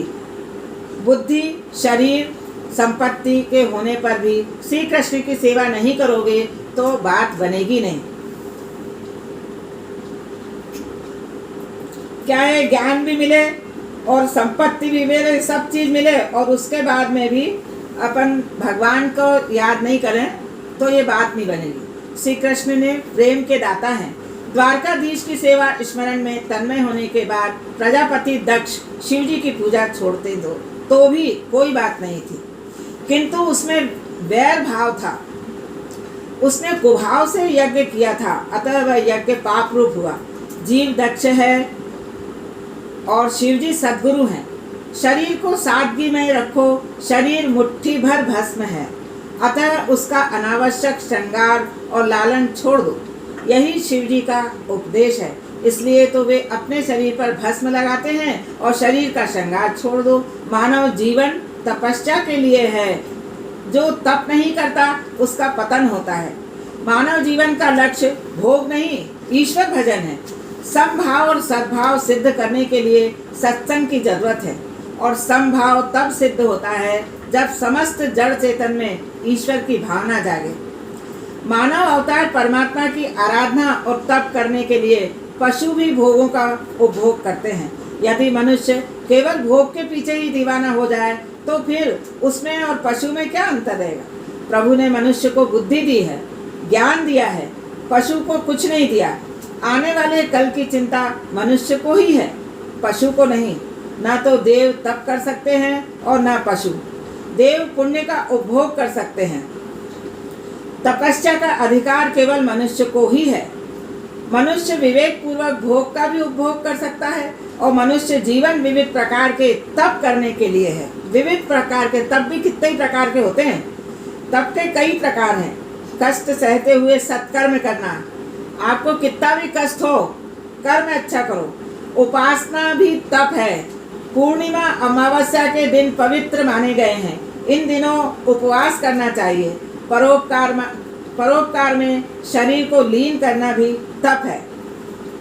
बुद्धि, शरीर, संपत्ति के होने पर भी श्री कृष्ण की सेवा नहीं करोगे तो बात बनेगी नहीं। क्या है, ज्ञान भी मिले और संपत्ति भी मिले, सब चीज मिले और उसके बाद में भी अपन भगवान को याद नहीं करें तो ये बात नहीं बनेगी। श्री कृष्ण ने प्रेम के दाता हैं। द्वारकाधीश की सेवा स्मरण में तन्मय होने के बाद प्रजापति दक्ष शिव जी की पूजा छोड़ते दो तो भी कोई बात नहीं थी, किंतु उसमें वैर भाव था। उसने कुभाव से यज्ञ किया था, अतः वह यज्ञ पाप रूप हुआ। जीव दक्ष है और शिवजी सद्गुरु हैं। शरीर को सादगी में रखो, शरीर मुट्ठी भर भस्म है, अतः उसका अनावश्यक श्रृंगार और लालन छोड़ दो। यही शिवजी का उपदेश है। इसलिए तो वे अपने शरीर पर भस्म लगाते हैं और शरीर का श्रृंगार छोड़ दो। मानव जीवन तपस्या के लिए है, जो तप नहीं करता उसका पतन होता है। मानव जीवन का लक्ष्य भोग नहीं, ईश्वर भजन है। समभाव और सद्भाव सिद्ध करने के लिए सत्संग की जरूरत है और समभाव तब सिद्ध होता है जब समस्त जड़ चेतन में ईश्वर की भावना जागे। मानव अवतार परमात्मा की आराधना और तप करने के लिए पशु भी भोगों का उपभोग करते हैं। यदि मनुष्य केवल भोग के पीछे ही दीवाना हो जाए तो फिर उसमें और पशु में क्या अंतर रहेगा। प्रभु ने मनुष्य को बुद्धि दी है, ज्ञान दिया है, पशु को कुछ नहीं दिया। आने वाले कल की चिंता मनुष्य को ही है, पशु को नहीं। ना तो देव तप कर सकते हैं और ना पशु। देव पुण्य का उपभोग कर सकते हैं। तपस्या का अधिकार केवल मनुष्य को ही है। मनुष्य विवेक पूर्वक भोग का भी उपभोग कर सकता है और मनुष्य जीवन विविध प्रकार के तप करने के लिए है। विविध प्रकार के तप भी कितने प्रकार के होते हैं। तप के कई प्रकार हैं। कष्ट सहते हुए सत्कर्म करना, आपको कितना भी कष्ट हो कर्म अच्छा करो। उपासना भी तप है। पूर्णिमा अमावस्या के दिन पवित्र माने गए हैं। इन दिनों उपवास करना चाहिए। परोपकार में शरीर को लीन करना भी तप है।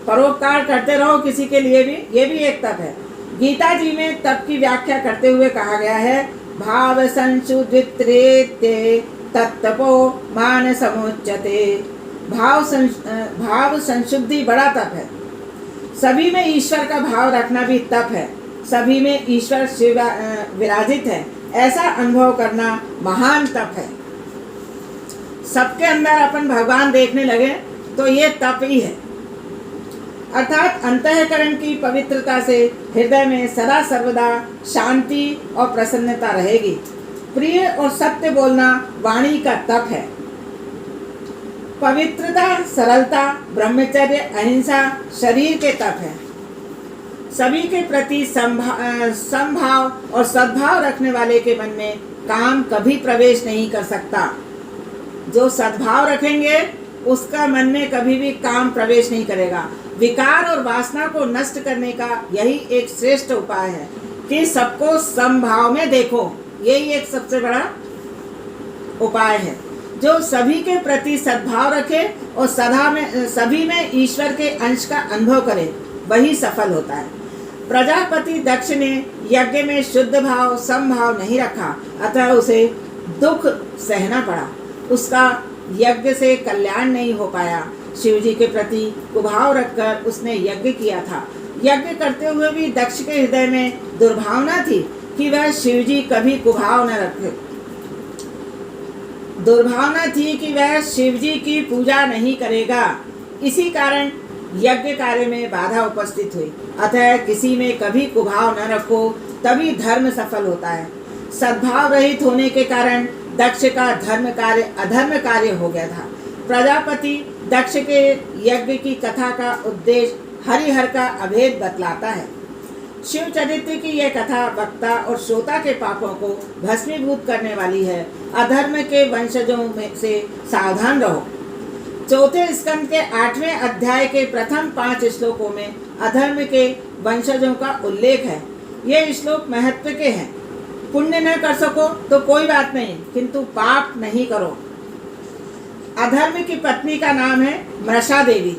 परोपकार करते रहो किसी के लिए भी, ये भी एक तप है। गीता जी में तप की व्याख्या करते हुए कहा गया है, भाव संशुद्धित्रेते तत्तपो मान समुच्यते। भाव संशुद्धि बड़ा तप है। सभी में ईश्वर का भाव रखना भी तप है। सभी में ईश्वर विराजित है, ऐसा अनुभव करना महान तप है। सबके अंदर अपन भगवान देखने लगे तो ये तप ही है। अर्थात अंतःकरण की पवित्रता से हृदय में सदा सर्वदा शांति और प्रसन्नता रहेगी। प्रिय और सत्य बोलना वाणी का तप है। पवित्रता, सरलता, ब्रह्मचर्य, अहिंसा शरीर के तप है। सभी के प्रति समभाव और सद्भाव रखने वाले के मन में काम कभी प्रवेश नहीं कर सकता। जो सद्भाव रखेंगे उसका मन में कभी भी काम प्रवेश नहीं करेगा। विकार और वासना को नष्ट करने का यही एक श्रेष्ठ उपाय है कि सबको समभाव में देखो। यही एक सबसे बड़ा उपाय है। जो सभी के प्रति सद्भाव रखे और सभी में ईश्वर के अंश का अनुभव करे, वही सफल होता है। प्रजापति दक्ष ने यज्ञ में शुद्ध भाव समभाव नहीं रखा, अतः उसे दुख सहना पड़ा। उसका यज्ञ से कल्याण नहीं हो पाया। शिवजी के प्रति कुभाव रखकर उसने यज्ञ किया था। यज्ञ करते हुए भी दक्ष के हृदय में दुर्भावना थी कि वह शिवजी कभी कुभाव न रखे। दुर्भावना थी कि वह शिवजी की पूजा नहीं करेगा। इसी कारण यज्ञ कार्य में बाधा उपस्थित हुई। अतः किसी में कभी कुभाव न रखो, तभी धर्म सफल होता है। सद्भाव रहित होने के कारण दक्ष का धर्म कार्य अधर्म कार्य हो गया था। प्रजापति दक्ष के यज्ञ की कथा का उद्देश्य हरिहर का अभेद बतलाता है। शिव चरित्र की यह कथा वक्ता और श्रोता के पापों को भस्मीभूत करने वाली है। अधर्म के वंशजों में से सावधान रहो। चौथे स्कंद के 8वें अध्याय के प्रथम 5 श्लोकों में अधर्म के वंशजों का उल्लेख है। ये श्लोक महत्व के हैं। पुण्य न कर सको तो कोई बात नहीं, किंतु पाप नहीं करो। अधर्म की पत्नी का नाम है मृषा देवी।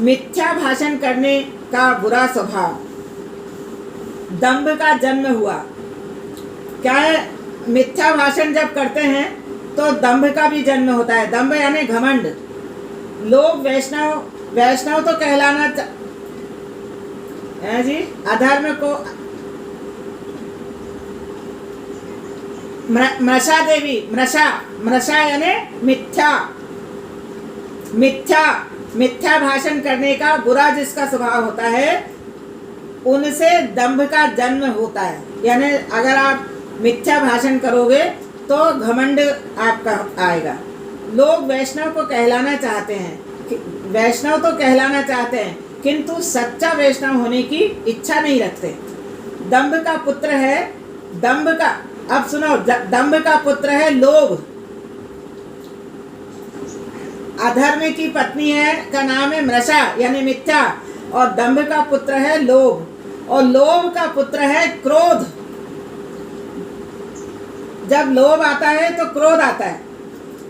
मिथ्या भाषण करने का बुरा स्वभाव, दंभ का जन्म हुआ। क्या है, मिथ्या भाषण जब करते हैं तो दंभ का भी जन्म होता है। दंभ यानी घमंड। लोग वैष्णव तो कहलाना है जी, अधर्म को मृषा देवी, मृषा यानी मिथ्या भाषण करने का, बुरा जिसका स्वभाव होता है, उनसे दंभ का जन्म होता है। यानी अगर आप मिथ्या भाषण करोगे तो घमंड आपका आएगा। लोग वैष्णव को कहलाना चाहते हैं, वैष्णव तो कहलाना चाहते हैं, किंतु सच्चा वैष्णव होने की इच्छा नहीं रखते। दंभ का पुत्र है, अब सुनो, दंभ का पुत्र है लोभ। अधर्म की पत्नी है का नाम है मृषा यानी मिथ्या, और दंभ का पुत्र है लोभ, और लोभ का पुत्र है क्रोध। जब लोभ आता है तो क्रोध आता है।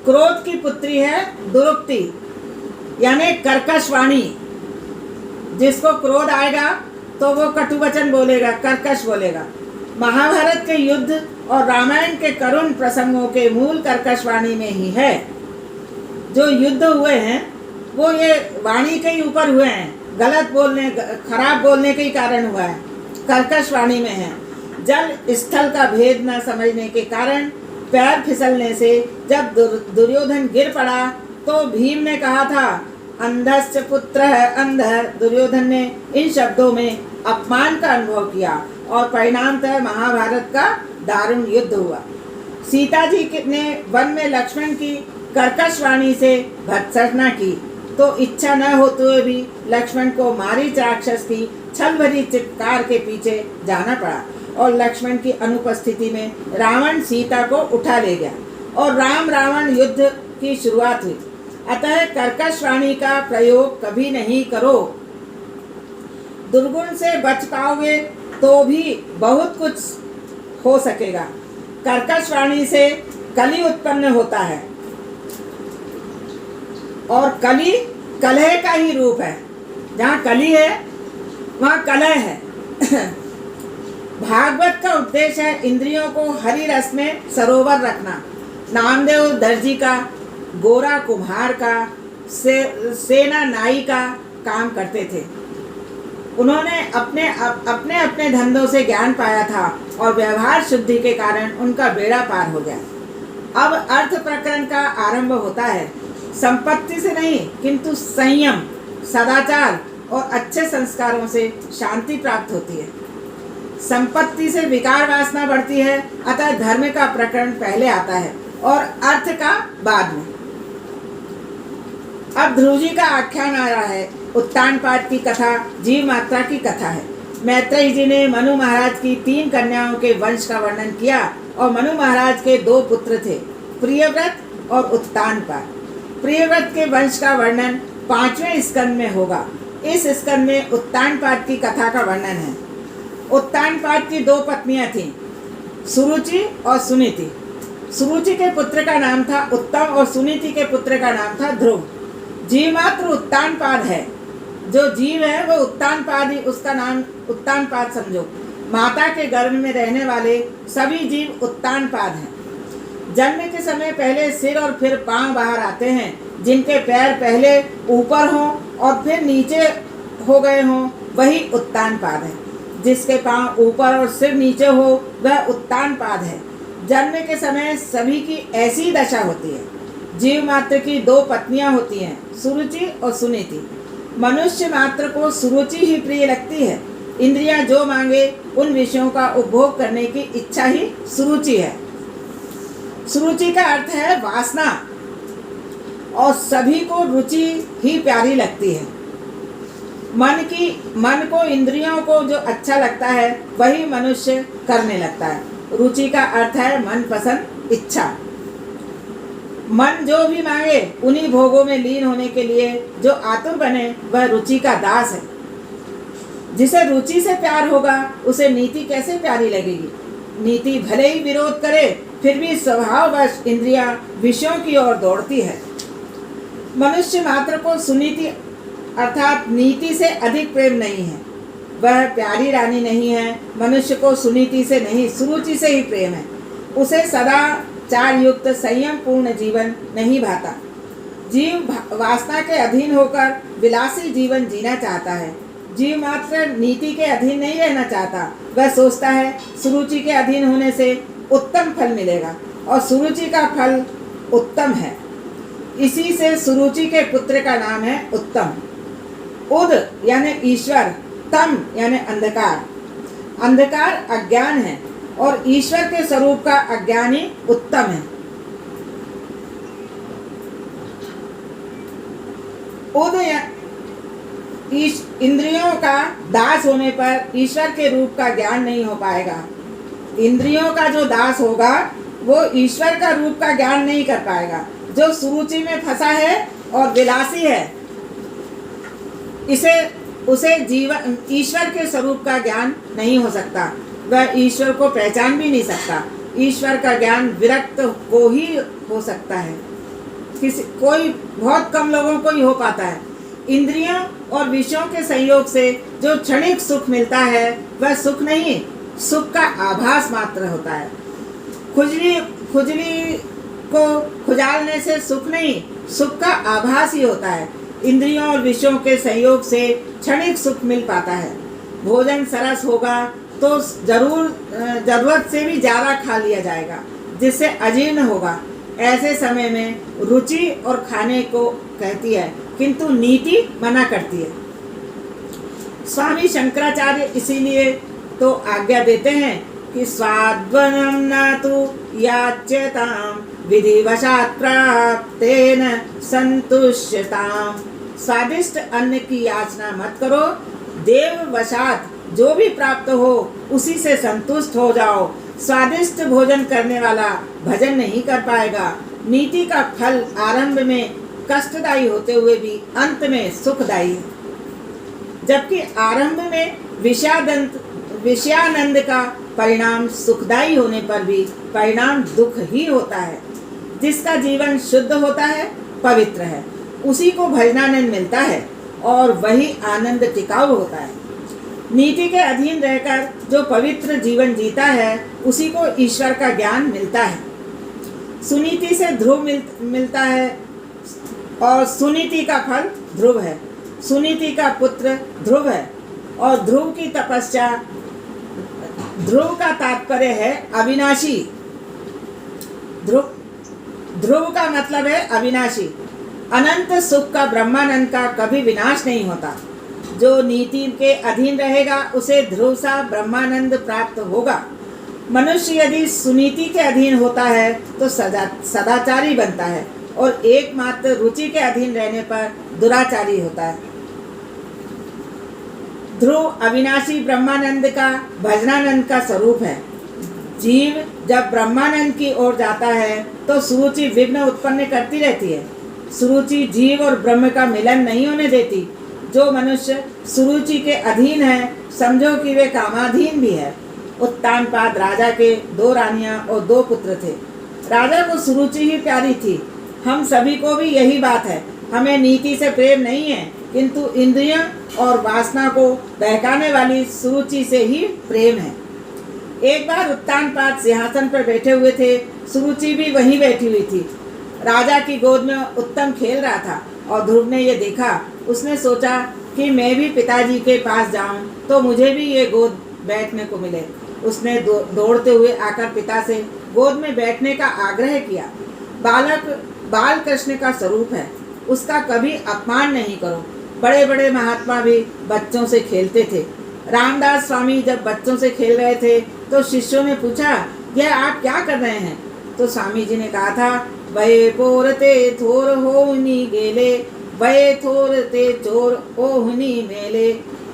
क्रोध की पुत्री है दुरुक्ति यानी कर्कश वाणी। जिसको क्रोध आएगा तो वो कटु वचन बोलेगा, कर्कश बोलेगा। महाभारत के युद्ध और रामायण के करुण प्रसंगों के मूल कर्कश वाणी में ही है। जो युद्ध हुए हैं वो ये वाणी के ही ऊपर हुए हैं, गलत बोलने, खराब बोलने के ही कारण हुआ है, कर्कश वाणी में है। जल स्थल का भेद न समझने के कारण पैर फिसलने से जब दुर्योधन गिर पड़ा तो भीम ने कहा था, अंधस्य पुत्र है अंध। दुर्योधन ने इन शब्दों में अपमान का अनुभव किया और परिणामतः महाभारत का दारुण युद्ध हुआ। सीता जी ने वन में लक्ष्मण की कर्कश वाणी से भर्त्सना की तो इच्छा न होते हुए भी लक्ष्मण को मारीच राक्षस की छल भरी चित्कार के पीछे जाना पड़ा, और लक्ष्मण की अनुपस्थिति में रावण सीता को उठा ले गया और राम रावण युद्ध की शुरुआत हुई। अतः कर्कश वाणी का प्रयोग कभी नहीं करो। दुर्गुण से बच पाओगे तो भी बहुत कुछ हो सकेगा। कर्कश वाणी से कली उत्पन्न होता है, और कली कलह का ही रूप है। जहाँ कली है वहाँ कलह है। भागवत का उद्देश्य है इंद्रियों को हरि रस में सरोवर रखना। नामदेव दर्जी का, गोरा कुम्हार का, सेना नाई का काम करते थे। उन्होंने अपने धंधों से ज्ञान पाया था और व्यवहार शुद्धि के कारण उनका बेड़ा पार हो गया। अब अर्थ प्रकरण का आरंभ होता है। संपत्ति से नहीं किंतु संयम, सदाचार और अच्छे संस्कारों से शांति प्राप्त होती है। संपत्ति से विकार वासना बढ़ती है, अतः धर्म का प्रकरण पहले आता है और अर्थ का बाद में। अब ध्रुव जी का आख्यान आ रहा है। उत्तान पाठ की कथा जीव मात्रा की कथा है। मैत्रेय जी ने मनु महाराज की 3 कन्याओं के वंश का वर्णन किया, और मनु महाराज के 2 पुत्र थे, प्रियव्रत और उत्तानपाद। प्रियव्रत के वंश का वर्णन 5वें स्कंद में होगा। इस स्कंद में उत्तानपाद की कथा का वर्णन है। उत्तानपाद की 2 पत्नियां थीं, सुरुचि और सुनीति। सुरुचि के पुत्र का नाम था उत्तम और सुनीति के पुत्र का नाम था ध्रुव। जीव मात्र उत्तानपाद है। जो जीव है वो उत्तानपाद ही, उसका नाम उत्तानपाद समझो। माता के गर्भ में रहने वाले सभी जीव उत्तानपाद हैं। जन्म के समय पहले सिर और फिर पांव बाहर आते हैं। जिनके पैर पहले ऊपर हों और फिर नीचे हो गए हों वही उत्तानपाद है। जिसके पांव ऊपर और सिर नीचे हो वह उत्तानपाद है। जन्म के समय सभी की ऐसी दशा होती है। जीव मात्र की 2 पत्नियां होती हैं, सुरुचि और सुनीति। मनुष्य मात्र को सुरुचि ही प्रिय लगती है। इंद्रियां जो मांगे उन विषयों का उपभोग करने की इच्छा ही सुरुचि है। सुरुचि का अर्थ है वासना, और सभी को रुचि ही प्यारी लगती है। मन को इंद्रियों को जो अच्छा लगता है वही मनुष्य करने लगता है। रुचि का अर्थ है मनपसंद इच्छा। मन जो भी मांगे उन्हीं भोगों में लीन होने के लिए जो आतुर बने वह रुचि का दास है। जिसे रुचि से प्यार होगा उसे नीति कैसे प्यारी लगेगी। नीति भले ही विरोध करे फिर भी स्वभाववश इंद्रियां विषयों की ओर दौड़ती है। मनुष्य मात्र को सुनीति अर्थात नीति से अधिक प्रेम नहीं है। वह प्यारी रानी नहीं है। मनुष्य को सुनीति से नहीं, सुरुचि से ही प्रेम है। उसे सदाचार युक्त संयम पूर्ण जीवन नहीं भाता। जीव वासना के अधीन होकर विलासी जीवन जीना चाहता है। जीव मात्र नीति के अधीन नहीं रहना चाहता। वह सोचता है सुरुचि के अधीन होने से उत्तम फल मिलेगा, और सुरुचि का फल उत्तम है। इसी से सुरुचि के पुत्र का नाम है उत्तम। उद यानी ईश्वर, तम यानी अंधकार। अंधकार अज्ञान है और ईश्वर के स्वरूप का अज्ञानी उत्तम है। उद इंद्रियों का दास होने पर ईश्वर के रूप का ज्ञान नहीं हो पाएगा। इंद्रियों का जो दास होगा वो ईश्वर का रूप का ज्ञान नहीं कर पाएगा। जो सुरुचि में फंसा है और विलासी है, उसे जीवन ईश्वर के स्वरूप का ज्ञान नहीं हो सकता। वह ईश्वर को पहचान भी नहीं सकता। ईश्वर का ज्ञान विरक्त को ही हो सकता है। कोई बहुत कम लोगों को ही हो पाता है। इंद्रियों और विषयों के संयोग से जो क्षणिक सुख मिलता है वह सुख नहीं, सुख का आभास मात्र होता है। खुजली को खुजालने से सुख नहीं, सुख का आभास ही होता है। इंद्रियों और विषयों के संयोग से क्षणिक सुख मिल पाता है। भोजन सरस होगा तो जरूरत से भी ज़्यादा खा लिया जाएगा, जिससे अजीर्ण होगा। ऐसे समय में रुचि और खाने को कहती है, किंतु नीति मना करती है। स्वामी शंकराचार्य इसीलिए तो आज्ञा देते हैं कि स्वाद्वनम न तु याच्यताम विधिवशात् प्राप्तेन संतुष्यताम। स्वादिष्ट अन्न की याचना मत करो, देव वशात जो भी प्राप्त हो उसी से संतुष्ट हो जाओ। स्वादिष्ट भोजन करने वाला भजन नहीं कर पाएगा। नीति का फल आरंभ में कष्टदायी होते हुए भी अंत में सुखदायी है, जबकि आरंभ में विषयानंद का परिणाम सुखदायी होने पर भी परिणाम दुख ही होता है। जिसका जीवन शुद्ध होता है, पवित्र है, उसी को भजनानंद मिलता है और वही आनंद टिकाऊ होता है। नीति के अधीन रहकर जो पवित्र जीवन जीता है उसी को ईश्वर का ज्ञान मिलता है। सुनीति से ध्रुव मिलता है और सुनीति का फल ध्रुव है। सुनीति का पुत्र ध्रुव है और ध्रुव की तपस्या, ध्रुव का तात्पर्य है अविनाशी। ध्रुव का मतलब है अविनाशी। अनंत सुख का, ब्रह्मानंद का कभी विनाश नहीं होता। जो नीति के अधीन रहेगा उसे ध्रुव सा ब्रह्मानंद प्राप्त होगा। मनुष्य यदि सुनीति के अधीन होता है तो सदाचारी बनता है और एकमात्र रुचि के अधीन रहने पर दुराचारी होता है। ध्रुव अविनाशी ब्रह्मानंद का, भजनानंद का स्वरूप है। जीव जब ब्रह्मानंद की ओर जाता है तो सुरुचि विघ्न उत्पन्न करती रहती है। सुरुचि जीव और ब्रह्म का मिलन नहीं होने देती। जो मनुष्य सुरुचि के अधीन है, समझो कि वे कामाधीन भी है। उत्तानपाद राजा के 2 रानियां और 2 पुत्र थे। राजा को सुरुचि ही प्यारी थी। हम सभी को भी यही बात है। हमें नीति से प्रेम नहीं है, किंतु इंद्रियों और वासना को बहकाने वाली सुरुचि से ही प्रेम है। एक बार उत्तानपाद सिंहासन पर बैठे हुए थे, सुरुचि भी वहीं बैठी हुई थी। राजा की गोद में उत्तम खेल रहा था और ध्रुव ने ये देखा। उसने सोचा कि मैं भी पिताजी के पास जाऊं तो मुझे भी ये गोद बैठने को मिले। उसने दौड़ते हुए आकर पिता से गोद में बैठने का आग्रह किया। बालक बाल कृष्ण का स्वरूप है, उसका कभी अपमान नहीं करो। बड़े बड़े महात्मा भी बच्चों से खेलते थे। रामदास स्वामी जब बच्चों से खेल रहे थे तो शिष्यों ने पूछा, यह आप क्या कर रहे हैं? तो स्वामी जी ने कहा था, वये पोरते थोर होनी गेले, वये थोरते चोर ओहनी मेले।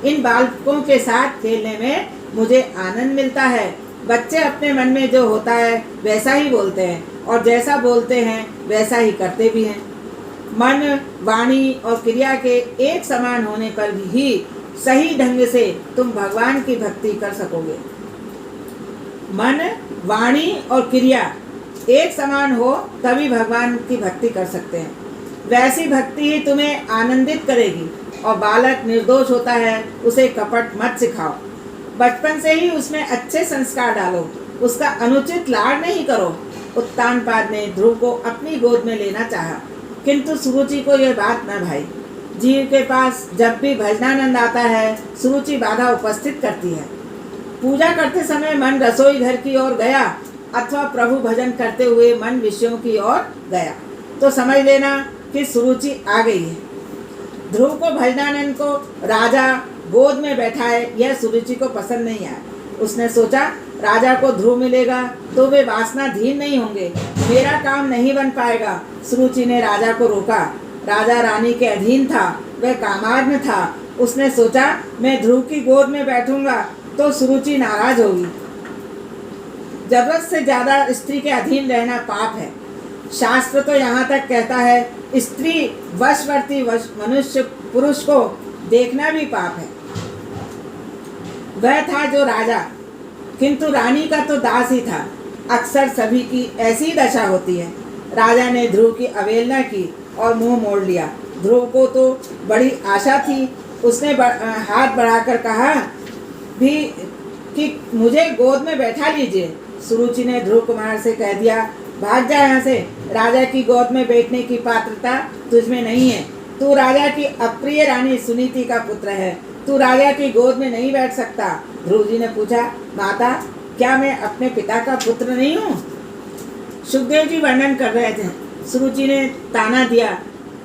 इन बालकों के साथ खेलने में मुझे आनंद मिलता है। बच्चे अपने मन में जो होता है वैसा ही बोलते हैं और जैसा बोलते हैं वैसा ही करते भी हैं। मन, वाणी और क्रिया के एक समान होने पर ही सही ढंग से तुम भगवान की भक्ति कर सकोगे। मन, वाणी और क्रिया एक समान हो तभी भगवान की भक्ति कर सकते हैं। वैसी भक्ति ही तुम्हें आनंदित करेगी। और बालक निर्दोष होता है, उसे कपट मत सिखाओ। बचपन से ही उसमें अच्छे संस्कार डालो, उसका अनुचित लाड नहीं करो। उत्तानपाद ने ध्रुव को अपनी गोद में लेना चाहा, किंतु सुरुचि को यह बात न भाई। जीव के पास जब भी भजनानंद आता है, सुरुचि बाधा उपस्थित करती है। पूजा करते समय मन रसोई घर की ओर गया अथवा प्रभु भजन करते हुए मन विषयों की ओर गया तो समझ लेना कि सुरुचि आ गई है। ध्रुव को भजनानंद को राजा गोद में बैठाए, यह सुरुचि को पसंद नहीं आया। उसने सोचा राजा को ध्रुव मिलेगा तो वे वासनाधीन नहीं होंगे, मेरा काम नहीं बन पाएगा। सुरुचि ने राजा को रोका। राजा रानी के अधीन था, वह कामाग्न था। उसने सोचा मैं ध्रुव की गोद में बैठूंगा तो सुरुचि नाराज होगी। जरूरत से ज्यादा स्त्री के अधीन रहना पाप है। शास्त्र तो यहाँ तक कहता है स्त्री वशवर्ती मनुष्य पुरुष को देखना भी पाप है। वह था जो राजा, किंतु रानी का तो दास ही था। अक्सर सभी की ऐसी दशा होती है। राजा ने ध्रुव की अवहेलना की और मुंह मोड़ लिया। ध्रुव को तो बड़ी आशा थी। उसने हाथ बढ़ाकर कहा भी कि मुझे गोद में बैठा लीजिए। सुरुचि ने ध्रुव कुमार से कह दिया भाग जा यहाँ से, राजा की गोद में बैठने की पात्रता तुझमें नहीं है। तू राजा की अप्रिय रानी सुनीति का पुत्र है, तू राजा की गोद में नहीं बैठ सकता। ध्रुव जी ने पूछा माता क्या मैं अपने पिता का पुत्र नहीं हूँ? सुखदेव जी वर्णन कर रहे थे। सुरुचि ने ताना दिया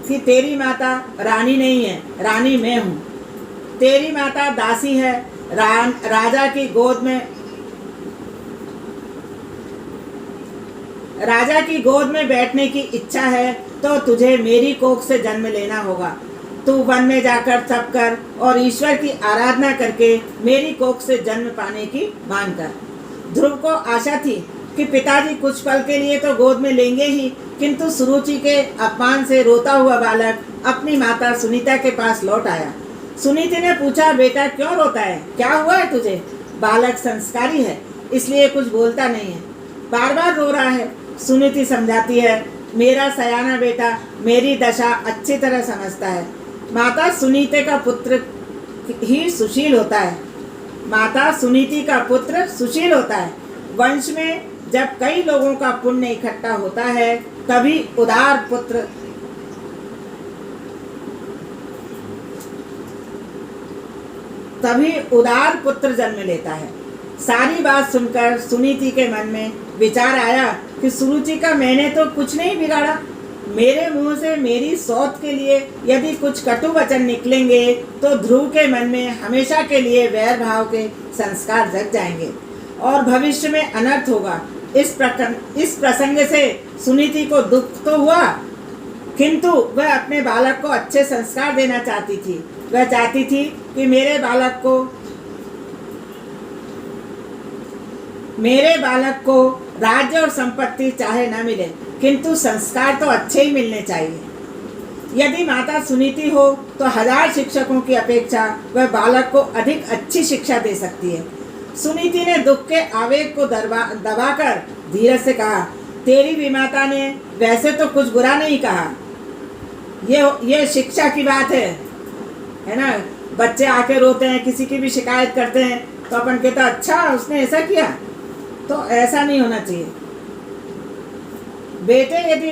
कि तेरी माता रानी नहीं है, रानी मैं हूँ। तेरी माता दासी है, राजा की गोद में बैठने की इच्छा है तो तुझे मेरी कोख से जन्म लेना होगा। तू वन में जाकर तप कर और ईश्वर की आराधना करके मेरी कोख से जन्म पाने की मांग कर। ध्रुव को आशा थी कि पिताजी कुछ पल के लिए तो गोद में लेंगे ही, किंतु सुरुचि के अपमान से रोता हुआ बालक अपनी माता सुनीता के पास लौट आया। सुनीति ने पूछा बेटा क्यों रोता है, क्या हुआ है तुझे? बालक संस्कारी है इसलिए कुछ बोलता नहीं है, बार बार रो रहा है। सुनीति समझाती है मेरा सयाना बेटा मेरी दशा अच्छी तरह समझता है। माता सुनीति का पुत्र ही सुशील होता है। माता सुनीति का पुत्र सुशील होता है। वंश में जब कई लोगों का पुण्य इकट्ठा होता है तभी उदार पुत्र जन्म लेता है। सारी बात सुनकर सुनीति के मन में विचार आया कि सुरुचि का मैंने तो कुछ नहीं बिगाड़ा। मेरे मुंह से मेरी सौत के लिए यदि कुछ कटु वचन निकलेंगे तो ध्रुव के मन में हमेशा के लिए वैर भाव के संस्कार जग जाएंगे और भविष्य में अनर्थ होगा। इस प्रसंग से सुनीति को दुख तो हुआ, किंतु वह अपने बालक को अच्छे संस्कार देना चाहती थी। वह चाहती थी कि मेरे बालक को राज्य और संपत्ति चाहे न मिले, किंतु संस्कार तो अच्छे ही मिलने चाहिए। यदि माता सुनीति हो तो 1000 शिक्षकों की अपेक्षा वह बालक को अधिक अच्छी शिक्षा दे सकती है। सुनीति ने दुख के आवेग को दबाकर धीरज से कहा तेरी विमाता ने वैसे तो कुछ बुरा नहीं कहा, ये शिक्षा की बात है ना। बच्चे आके रोते हैं, किसी की भी शिकायत करते हैं तो अपन कहता अच्छा उसने ऐसा किया, तो ऐसा नहीं होना चाहिए। बेटे यदि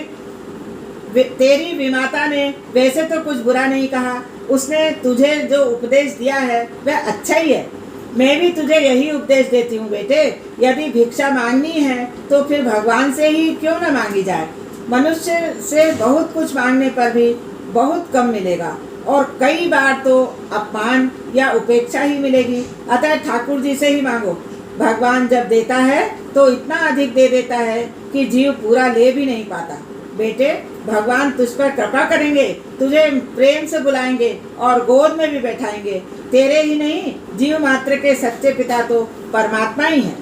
तेरी विमाता ने वैसे तो कुछ बुरा नहीं कहा, उसने तुझे जो उपदेश दिया है वह अच्छा ही है। मैं भी तुझे यही उपदेश देती हूँ बेटे, यदि भिक्षा मांगनी है तो फिर भगवान से ही क्यों न मांगी जाए। मनुष्य से बहुत कुछ मांगने पर भी बहुत कम मिलेगा और कई बार तो अपमान या उपेक्षा ही मिलेगी। अतः ठाकुर जी से ही मांगो। भगवान जब देता है तो इतना अधिक दे देता है कि जीव पूरा ले भी नहीं पाता। बेटे भगवान तुझ पर कृपा करेंगे, तुझे प्रेम से बुलाएंगे और गोद में भी बैठाएंगे। तेरे ही नहीं जीव मात्र के सच्चे पिता तो परमात्मा ही है।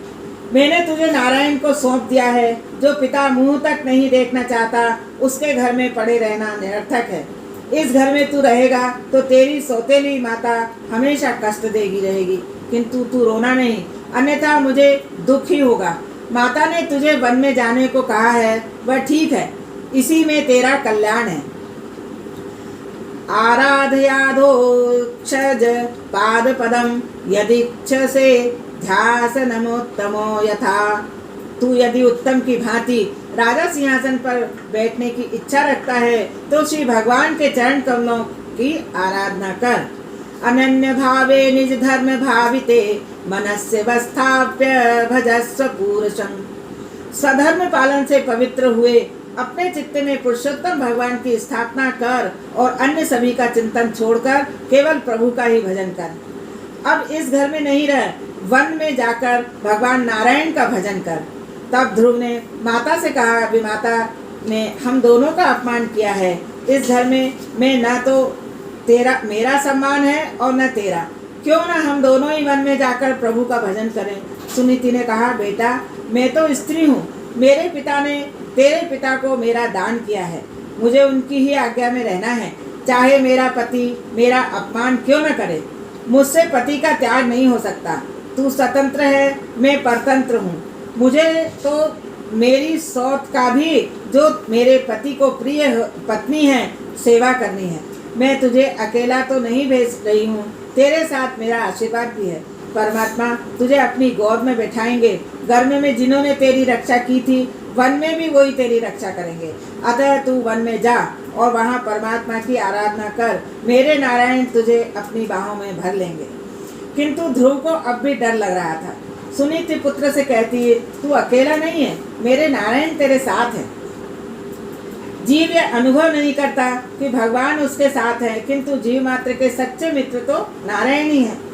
मैंने तुझे नारायण को सौंप दिया है। जो पिता मुंह तक नहीं देखना चाहता उसके घर में पड़े रहना निरर्थक है। इस घर में तू रहेगा तो तेरी सौतेली माता हमेशा कष्ट देगी रहेगी, किंतु तू रोना नहीं, अन्यथा मुझे दुख ही होगा। माता ने तुझे वन में जाने को कहा है वह ठीक है, इसी में तेरा कल्याण है। आराधयाधोक्षज पादपदम यदीक्षसे ध्यासनमोत्तमो यथा। तू यदि उत्तम की भांति राजा सिंहासन पर बैठने की इच्छा रखता है तो श्री भगवान के चरण कमलों की आराधना कर। अनन्य भावे निज धर्म भाविते मनस्य वस्थाप्य भजस्व पुरुषं। स्वधर्म पालन से पवित्र हुए अपने चित्त में पुरुषोत्तम भगवान की स्थापना कर और अन्य सभी का चिंतन छोड़कर केवल प्रभु का ही भजन कर। अब इस घर में नहीं रह, वन में जाकर भगवान नारायण का भजन कर। तब ध्रुव ने माता से कहा, विमाता ने हम दोनों का अपमान किया है। इस घर में न तो तेरा मेरा सम्मान है और न तेरा, क्यों न हम दोनों ही वन में जाकर प्रभु का भजन करें। सुनीति ने कहा, बेटा मैं तो स्त्री हूँ, मेरे पिता ने तेरे पिता को मेरा दान किया है, मुझे उनकी ही आज्ञा में रहना है, चाहे मेरा पति मेरा अपमान क्यों न करे। मुझसे पति का त्याग नहीं हो सकता। तू स्वतंत्र है, मैं परतंत्र हूँ। मुझे तो मेरी सौत का भी, जो मेरे पति को प्रिय पत्नी है, सेवा करनी है। मैं तुझे अकेला तो नहीं भेज रही हूँ, तेरे साथ मेरा आशीर्वाद भी है। परमात्मा तुझे अपनी गोद में बैठाएंगे। गर्भ में जिन्होंने तेरी रक्षा की थी, वन में भी वही तेरी रक्षा करेंगे। अतः तू वन में जा और वहाँ परमात्मा की आराधना कर। मेरे नारायण तुझे अपनी बाहों में भर लेंगे। किंतु ध्रुव को अब भी डर लग रहा था। सुनीति पुत्र से कहती है, तू अकेला नहीं है, मेरे नारायण तेरे साथ है। जीव यह अनुभव नहीं करता कि भगवान उसके साथ है, किंतु जीव मात्र के सच्चे मित्र तो नारायण ही है।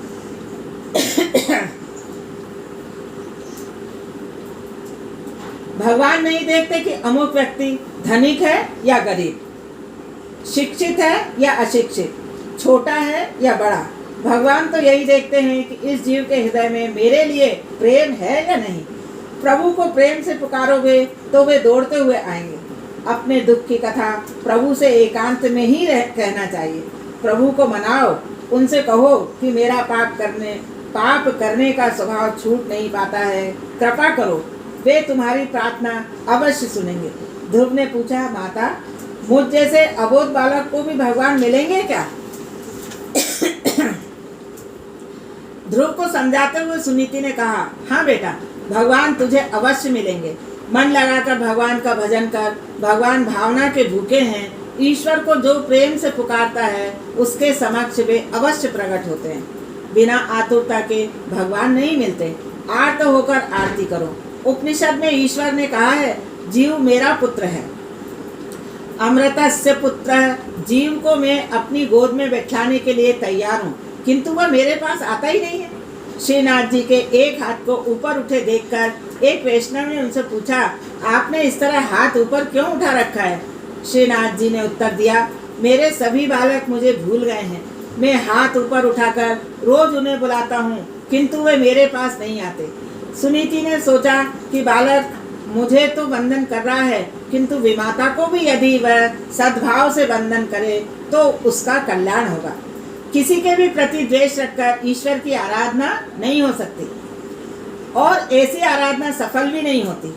भगवान नहीं देखते कि अमुक व्यक्ति धनिक है या गरीब, शिक्षित है या अशिक्षित, छोटा है या बड़ा। भगवान तो यही देखते हैं कि इस जीव के हृदय में मेरे लिए प्रेम है या नहीं। प्रभु को प्रेम से पुकारोगे तो वे दौड़ते हुए आएंगे। अपने दुख की कथा प्रभु से एकांत में ही कहना चाहिए। प्रभु को मनाओ, उनसे कहो कि मेरा पाप करने का स्वभाव छूट नहीं पाता है, कृपा करो। वे तुम्हारी प्रार्थना अवश्य सुनेंगे। ध्रुव ने पूछा, माता मुझ जैसे अबोध बालक को भी भगवान मिलेंगे क्या? ध्रुव को समझाते हुए सुनीति ने कहा, हाँ बेटा, भगवान तुझे अवश्य मिलेंगे। मन लगाकर भगवान का भजन कर। भगवान भावना के भूखे हैं। ईश्वर को जो प्रेम से पुकारता है उसके समक्ष वे अवश्य प्रकट होते हैं। बिना आतुरता के भगवान नहीं मिलते। आर्त होकर आरती करो। उपनिषद में ईश्वर ने कहा है, जीव मेरा पुत्र है, अमृतस्य पुत्र। जीव को मैं अपनी गोद में बैठाने के लिए तैयार हूँ, किंतु वह मेरे पास आता ही नहीं है। श्रीनाथ जी के एक हाथ को ऊपर उठे देखकर एक वैष्णव ने उनसे पूछा, आपने इस तरह हाथ ऊपर क्यों उठा रखा है? श्रीनाथ जी ने उत्तर दिया, मेरे सभी बालक मुझे भूल गए हैं। मैं हाथ ऊपर उठाकर रोज उन्हें बुलाता हूँ, किंतु वे मेरे पास नहीं आते। सुनीति ने सोचा कि बालक मुझे तो वंदन कर रहा है, किंतु विमाता को भी यदि वह सद्भाव से वंदन करे तो उसका कल्याण होगा। किसी के भी प्रति द्वेष रखकर ईश्वर की आराधना नहीं हो सकती और ऐसी आराधना सफल भी नहीं होती।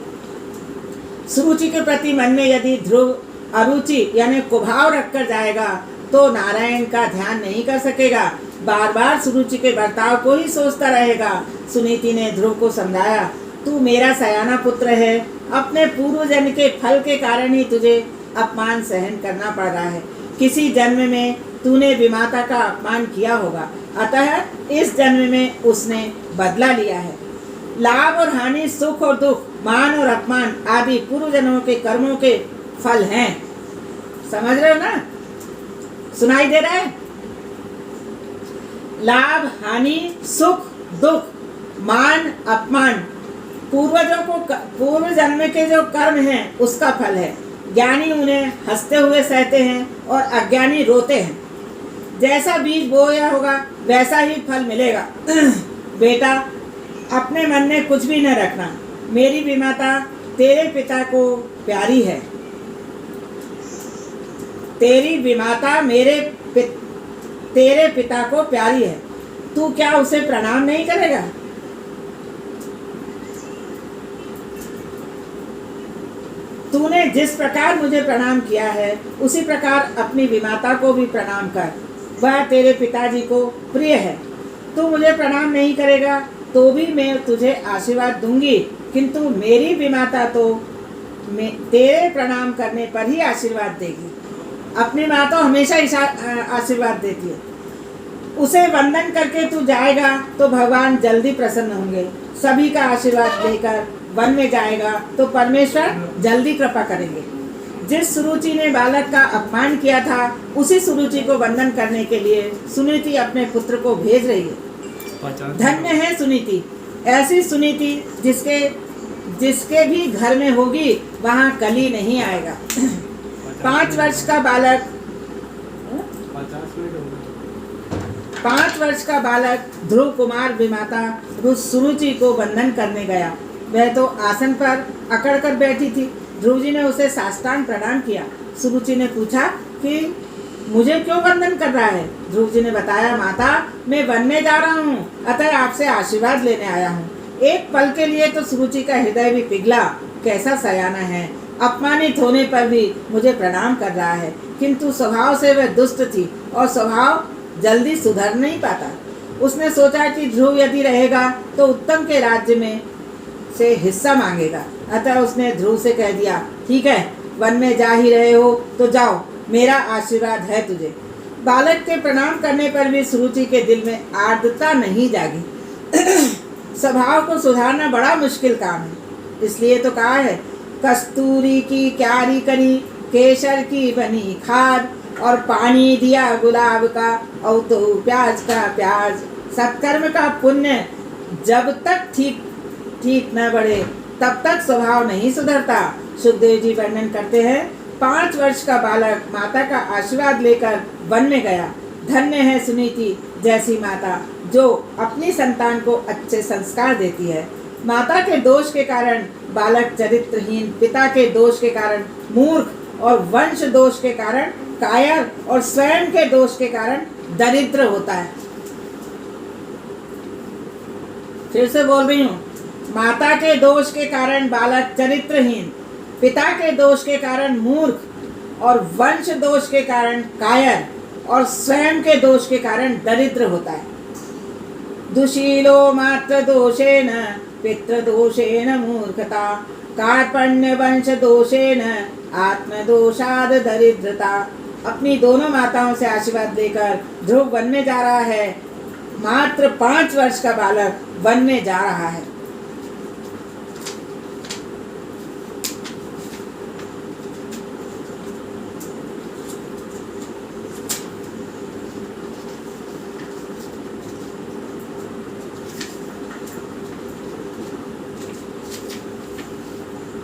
सुरुचि के प्रति मन में यदि ध्रुव अरुचि यानी कुभाव रखकर जाएगा तो नारायण का ध्यान नहीं कर सकेगा, बार बार सुरुचि के बर्ताव को ही सोचता रहेगा। सुनीति ने ध्रुव को समझाया, तू मेरा सयाना पुत्र है, अपने पूर्व जन्म के फल के कारण ही तुझे अपमान सहन करना पड़ रहा है। किसी जन्म में तूने विमाता का अपमान किया होगा, अतः इस जन्म में उसने बदला लिया है। लाभ और हानि, सुख और दुख, मान और अपमान आदि पूर्व जन्मों के कर्मों के फल हैं। समझ रहे हो ना? सुनाई दे रहा है? लाभ, हानि, सुख, दुख, मान, अपमान पूर्व जन्म के जो कर्म हैं उसका फल है। ज्ञानी उन्हें हंसते हुए सहते हैं और अज्ञानी रोते हैं। जैसा बीज बोया होगा वैसा ही फल मिलेगा। बेटा, अपने मन में कुछ भी न रखना। मेरी विमाता तेरे पिता को प्यारी है। तेरी विमाता तेरे पिता को प्यारी है। तू क्या उसे प्रणाम नहीं करेगा? तूने जिस प्रकार मुझे प्रणाम किया है उसी प्रकार अपनी विमाता को भी प्रणाम कर, वह तेरे पिताजी को प्रिय है। तू मुझे प्रणाम नहीं करेगा तो भी मैं तुझे आशीर्वाद दूंगी, किंतु मेरी विमाता तो तेरे प्रणाम करने पर ही आशीर्वाद देगी। अपनी माँ तो हमेशा आशीर्वाद देती है। उसे वंदन करके तू जाएगा तो भगवान जल्दी प्रसन्न होंगे। सभी का आशीर्वाद लेकर वन में जाएगा तो परमेश्वर जल्दी कृपा करेंगे। जिस सुरुचि ने बालक का अपमान किया था उसी सुरुचि को वंदन करने के लिए सुनीति अपने पुत्र को भेज रही है। धन्य है सुनीति, ऐसी सुनीति जिसके भी घर में होगी वहाँ कली नहीं आएगा। 5 वर्ष का बालक 5 वर्ष का बालक ध्रुव कुमार विमाता सुरुचि को वंदन करने गया। वह तो आसन पर अकड़ कर बैठी थी। ध्रुव जी ने उसे साष्टांग प्रणाम किया। सुरुचि ने पूछा कि मुझे क्यों वंदन कर रहा है? ध्रुव जी ने बताया, माता मैं वन में जा रहा हूँ, अतः आपसे आशीर्वाद लेने आया हूँ। एक पल के लिए तो सुरुचि का हृदय भी पिघला। कैसा सयाना है, अपमानित होने पर भी मुझे प्रणाम कर रहा है, किंतु स्वभाव से वह दुष्ट थी और स्वभाव जल्दी सुधर नहीं पाता। उसने सोचा कि ध्रुव यदि रहेगा तो उत्तम के राज्य में से हिस्सा मांगेगा। अतः उसने ध्रुव से कह दिया, ठीक है, वन में जा ही रहे हो तो जाओ, मेरा आशीर्वाद है तुझे। बालक के प्रणाम करने पर भी सुरुचि के दिल में आर्द्रता नहीं जागी। स्वभाव को सुधारना बड़ा मुश्किल काम है, इसलिए तो कहा है, कस्तूरी की क्यारी करी, केसर की बनी खाद, और पानी दिया गुलाब का, और तो प्याज का प्याज। सत्कर्म का पुण्य जब तक ठीक न बढ़े तब तक स्वभाव नहीं सुधरता। सुखदेव जी वर्णन करते हैं, 5 वर्ष का बालक माता का आशीर्वाद लेकर वन में गया। धन्य है सुनीति जैसी माता जो अपनी संतान को अच्छे संस्कार देती है। माता के दोष के कारण बालक चरित्रहीन, पिता के दोष के कारण मूर्ख, और वंश दोष के कारण कायर, और स्वयं के दोष के कारण दरिद्र होता है। फिर से बोल रही हूँ, माता के दोष के कारण बालक चरित्रहीन, पिता के दोष के कारण मूर्ख, और वंश दोष के कारण कायर, और स्वयं के दोष के कारण दरिद्र होता है। दुशीलो मात्र दोषेण पितृदोषेण मूर्खता, कार्पण्य वंश दोषेण आत्मदोषाद दरिद्रता। अपनी दोनों माताओं से आशीर्वाद लेकर ध्रुव वन में जा रहा है। मात्र 5 वर्ष का बालक वन में जा रहा है।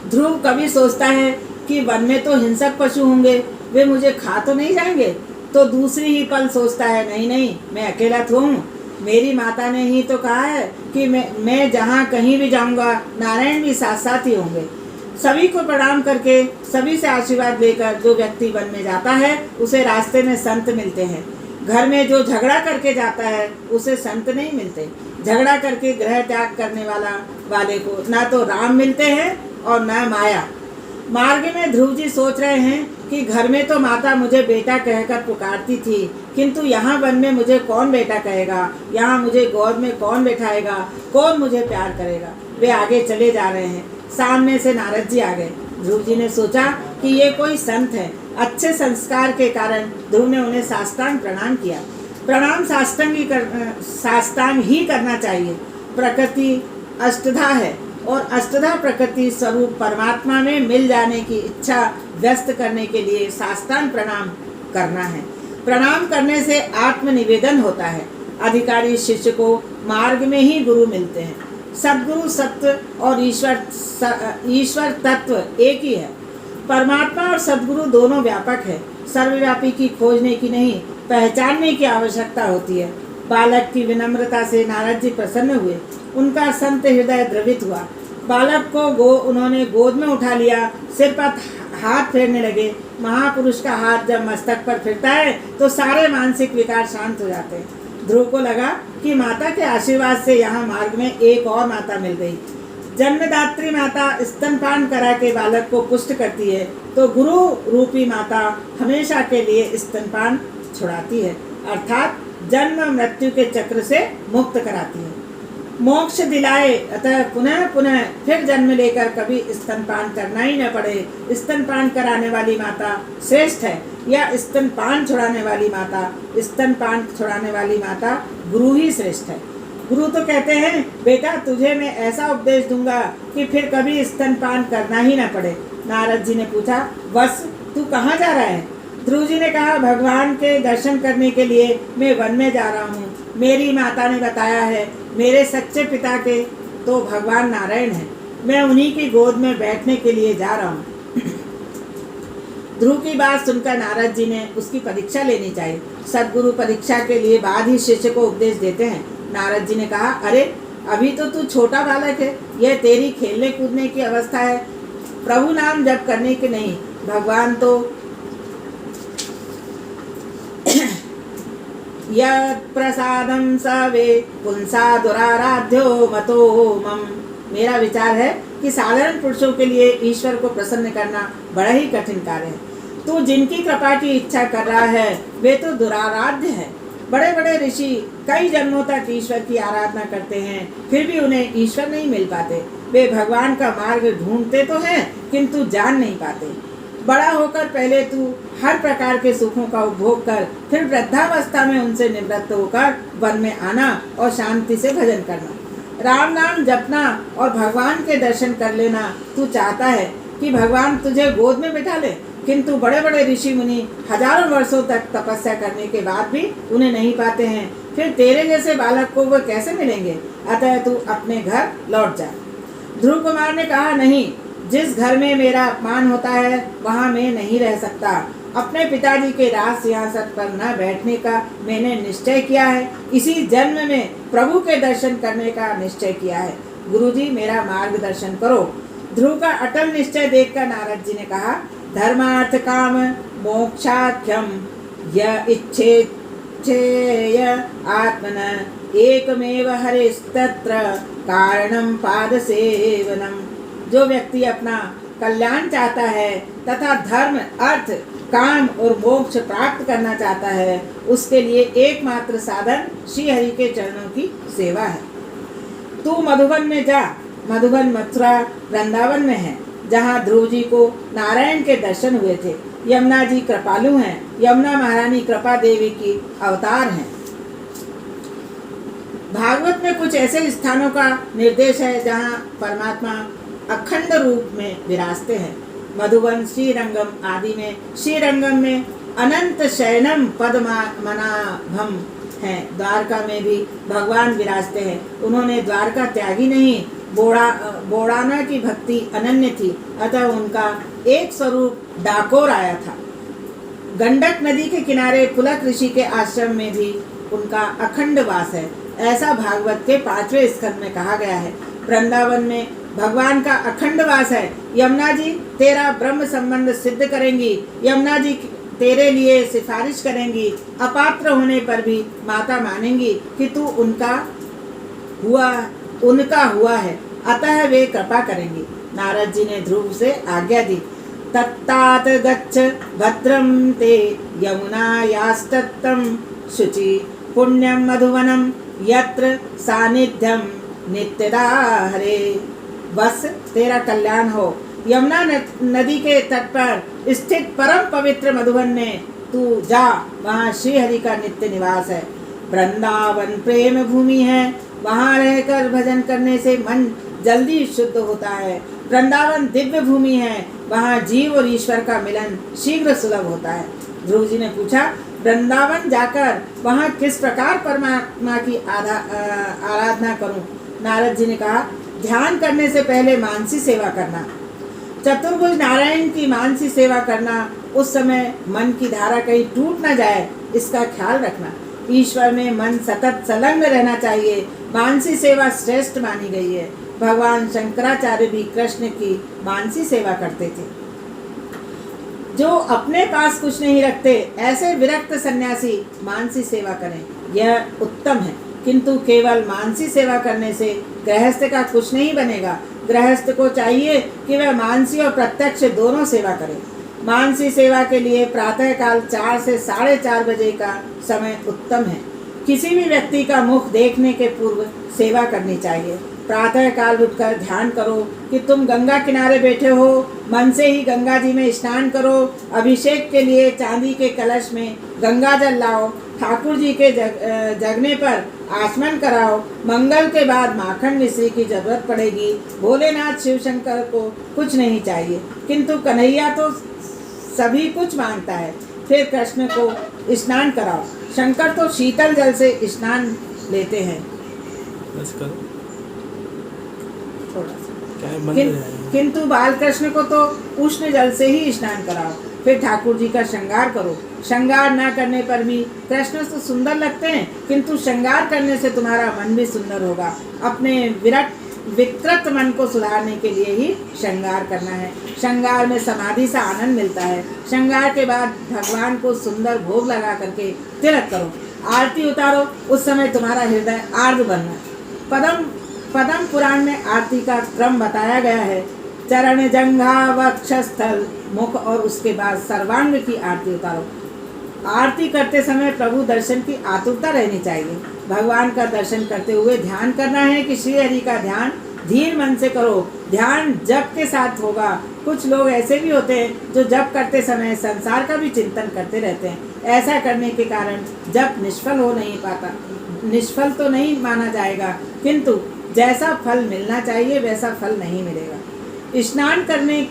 ध्रुव कभी सोचता है कि वन में तो हिंसक पशु होंगे, वे मुझे खा तो नहीं जाएंगे। तो दूसरी ही पल सोचता है, नहीं, मैं अकेला तो हूँ। मेरी माता ने ही तो कहा है कि मैं जहाँ कहीं भी जाऊँगा नारायण भी साथ साथ ही होंगे। सभी को प्रणाम करके, सभी से आशीर्वाद लेकर जो व्यक्ति वन में जाता है उसे रास्ते में संत मिलते हैं। घर में जो झगड़ा करके जाता है उसे संत नहीं मिलते। झगड़ा करके गृह त्याग करने वाले को ना तो राम मिलते हैं और न माया। मार्ग में ध्रुव जी सोच रहे हैं कि घर में तो माता मुझे बेटा कहकर पुकारती थी, किंतु यहाँ वन में मुझे कौन बेटा कहेगा, यहाँ मुझे गोद में कौन बैठाएगा, कौन मुझे प्यार करेगा। वे आगे चले जा रहे हैं। सामने से नारद जी आ गए। ध्रुव जी ने सोचा कि ये कोई संत है। अच्छे संस्कार के कारण ध्रुव ने उन्हें साष्टांग प्रणाम किया। प्रणाम साष्टांग ही करना चाहिए। प्रकृति अष्टधा है और अष्टधा प्रकृति स्वरूप परमात्मा में मिल जाने की इच्छा व्यक्त करने के लिए साष्टांग प्रणाम करना है। प्रणाम करने से आत्मनिवेदन होता है। अधिकारी शिष्य को मार्ग में ही गुरु मिलते हैं। सद्गुरु सत्य और ईश्वर तत्व एक ही है। परमात्मा और सद्गुरु दोनों व्यापक है। सर्वव्यापी की खोजने की नहीं, पहचानने की आवश्यकता होती है। बालक की विनम्रता से नारद जी प्रसन्न हुए। उनका संत हृदय द्रवित हुआ। बालक को उन्होंने गोद में उठा लिया। सिर पर हाथ फेरने लगे। महापुरुष का हाथ जब मस्तक पर फिरता है तो सारे मानसिक विकार शांत हो जाते हैं। ध्रुव को लगा कि माता के आशीर्वाद से यहाँ मार्ग में एक और माता मिल गई। जन्मदात्री माता स्तनपान करा के बालक को पुष्ट करती है, तो गुरु रूपी माता हमेशा के लिए स्तनपान छुड़ाती है, अर्थात जन्म मृत्यु के चक्र से मुक्त कराती है, मोक्ष दिलाए। अतः पुनः पुनः फिर जन्म लेकर कभी स्तनपान करना ही न पड़े। स्तनपान कराने वाली माता श्रेष्ठ है, या स्तनपान छुड़ाने वाली माता, स्तनपान छुड़ाने वाली माता गुरु ही श्रेष्ठ है। गुरु तो कहते हैं, बेटा तुझे मैं ऐसा उपदेश दूंगा कि फिर कभी स्तनपान करना ही न पड़े। नारद जी ने पूछा, वत्स तू कहाँ जा रहा है? ध्रुव जी ने कहा, भगवान के दर्शन करने के लिए मैं वन में जा रहा हूँ। मेरी माता ने बताया है, मेरे सच्चे पिता के तो भगवान नारायण हैं, मैं उन्हीं की गोद में बैठने के लिए जा रहा हूँ। ध्रुव की बात सुनकर नारद जी ने उसकी परीक्षा लेनी चाहिए। सद्गुरु परीक्षा के लिए बाद ही शिष्य को उपदेश देते हैं। नारद जी ने कहा, अरे अभी तो तू छोटा बालक है, यह तेरी खेलने कूदने की अवस्था है, प्रभु नाम जप करने की नहीं। भगवान तो यत् प्रसादम सवे पुंसा दुराराध्यो मतो मम। मेरा विचार है कि साधारण पुरुषों के लिए ईश्वर को प्रसन्न करना बड़ा ही कठिन कार्य है। तू जिनकी कृपा की इच्छा कर रहा है वे तो दुराराध्य है। बड़े बड़े ऋषि कई जन्मों तक ईश्वर की आराधना करते हैं, फिर भी उन्हें ईश्वर नहीं मिल पाते। वे भगवान का मार्ग ढूंढते तो हैं किंतु जान नहीं पाते। बड़ा होकर पहले तू हर प्रकार के सुखों का उपभोग कर, फिर वृद्धावस्था में उनसे निवृत्त होकर वन में आना और शांति से भजन करना, राम नाम जपना और भगवान के दर्शन कर लेना। तू चाहता है कि भगवान तुझे गोद में बिठा ले, किंतु बड़े बड़े ऋषि मुनि हजारों वर्षों तक तपस्या करने के बाद भी उन्हें नहीं पाते हैं, फिर तेरे जैसे बालक को वो कैसे मिलेंगे? अतः तू अपने घर लौट जा। ध्रुव कुमार ने कहा, नहीं, जिस घर में मेरा अपमान होता है वहाँ मैं नहीं रह सकता। अपने पिताजी के राज सिंहासन पर न बैठने का मैंने निश्चय किया है। इसी जन्म में प्रभु के दर्शन करने का निश्चय किया है। गुरुजी मेरा मार्गदर्शन करो। ध्रुव का अटल निश्चय देखकर नारद जी ने कहा, धर्मार्थ काम मोक्षाख्यम य इच्छेय आत्मन एकमेव हरिस्तत्र कारणम पाद सेवनम। जो व्यक्ति अपना कल्याण चाहता है तथा धर्म अर्थ काम और मोक्ष प्राप्त करना चाहता है, उसके लिए एकमात्र साधन श्री हरि के चरणों की सेवा है। तू मधुबन में जा। मधुबन मथुरा वृंदावन में है, जहाँ ध्रुव जी को नारायण के दर्शन हुए थे। यमुना जी कृपालु हैं। यमुना महारानी कृपा देवी की अवतार हैं। भागवत में कुछ ऐसे स्थानों का निर्देश है जहाँ परमात्मा अखंड रूप में विराजते हैं। मधुबन, श्रीरंगम आदि में, श्रीरंगम में अनंत शयनम पद्मनाभम है। द्वारका में भी भगवान विराजते हैं। उन्होंने द्वारका त्यागी नहीं, बोड़ाना की भक्ति अनन्य थी, अतः उनका एक स्वरूप डाकोर आया था। गंडक नदी के किनारे पुलक ऋषि के आश्रम में भी उनका अखंड वास है, ऐसा भागवत के 5वें स्कंद में कहा गया है। वृंदावन में भगवान का अखंड वास है। यमुना जी तेरा ब्रह्म संबंध सिद्ध करेंगी। यमुना जी तेरे लिए सिफारिश करेंगी। अपात्र होने पर भी माता मानेंगी कि तू उनका हुआ है, अतः वे कृपा करेंगी। नारद जी ने ध्रुव से आज्ञा दी। तत्तात गच्छ भद्रम ते यमुनायास्तत्तं शुचि पुण्यम मधुवनम यत्र सानिध्यम नित्यदा हरे। बस तेरा कल्याण हो। यमुना नदी के तट पर स्थित परम पवित्र मधुबन में तू जा, वहाँ श्री हरि का नित्य निवास है। वृंदावन प्रेम भूमि है, वहाँ रहकर भजन करने से मन जल्दी शुद्ध होता है। वृंदावन दिव्य भूमि है, वहाँ जीव और ईश्वर का मिलन शीघ्र सुलभ होता है। ध्रुव जी ने पूछा, वृंदावन जाकर वहाँ किस प्रकार परमात्मा की आराधना करूं? नारद जी ने कहा, ध्यान करने से पहले मानसी सेवा करना। चतुर्भुज नारायण की मानसी सेवा करना। उस समय मन की धारा कहीं टूट न जाए, इसका ख्याल रखना। ईश्वर में मन सतत संलग्न रहना चाहिए। मानसी सेवा श्रेष्ठ मानी गई है। भगवान शंकराचार्य भी कृष्ण की मानसी सेवा करते थे। जो अपने पास कुछ नहीं रखते, ऐसे विरक्त सन्यासी मानसी सेवा करें, यह उत्तम है। किंतु केवल मानसी सेवा करने से गृहस्थ का कुछ नहीं बनेगा। गृहस्थ को चाहिए कि वह मानसी और प्रत्यक्ष दोनों सेवा करे। मानसी सेवा के लिए प्रातःकाल 4 से 4:30 बजे का समय उत्तम है। किसी भी व्यक्ति का मुख देखने के पूर्व सेवा करनी चाहिए। प्रातःकाल उठकर ध्यान करो कि तुम गंगा किनारे बैठे हो, मन से ही गंगा जी में स्नान करो। अभिषेक के लिए चांदी के कलश में गंगा जल लाओ। ठाकुर जी के जगने पर आचमन कराओ। मंगल के बाद माखन मिश्री की जरूरत पड़ेगी। भोलेनाथ शिव शंकर को कुछ नहीं चाहिए, किंतु कन्हैया तो सभी कुछ मांगता है। फिर कृष्ण को स्नान कराओ। शंकर तो शीतल जल से स्नान लेते हैं। थोड़ा सा किंतु बालकृष्ण को तो उष्ण जल से ही स्नान कराओ। फिर ठाकुर जी का श्रृंगार करो। श्रृंगार न करने पर भी कृष्ण तो सुंदर लगते हैं, किंतु श्रृंगार करने से तुम्हारा मन भी सुंदर होगा। अपने विकृत मन को सुधारने के लिए ही श्रृंगार करना है। श्रृंगार में समाधि सा आनंद मिलता है। श्रृंगार के बाद भगवान को सुंदर भोग लगा करके तिलक करो। आरती उतारो। उस समय तुम्हारा हृदय आर्द्र बनना। पद्म पुराण में आरती का क्रम बताया गया है। चरण, जंघा, वक्षस्थल, मुख और उसके बाद सर्वांग की आरती उतारो। आरती करते समय प्रभु दर्शन की आतुरता रहनी चाहिए। भगवान का दर्शन करते हुए ध्यान करना है कि श्री हरि का ध्यान धीर मन से करो। ध्यान जप के साथ होगा। कुछ लोग ऐसे भी होते हैं जो जप करते समय संसार का भी चिंतन करते रहते हैं। ऐसा करने के कारण जप निष्फल हो नहीं पाता। निष्फल तो नहीं माना जाएगा, किंतु जैसा फल मिलना चाहिए वैसा फल नहीं मिलेगा। स्नान करने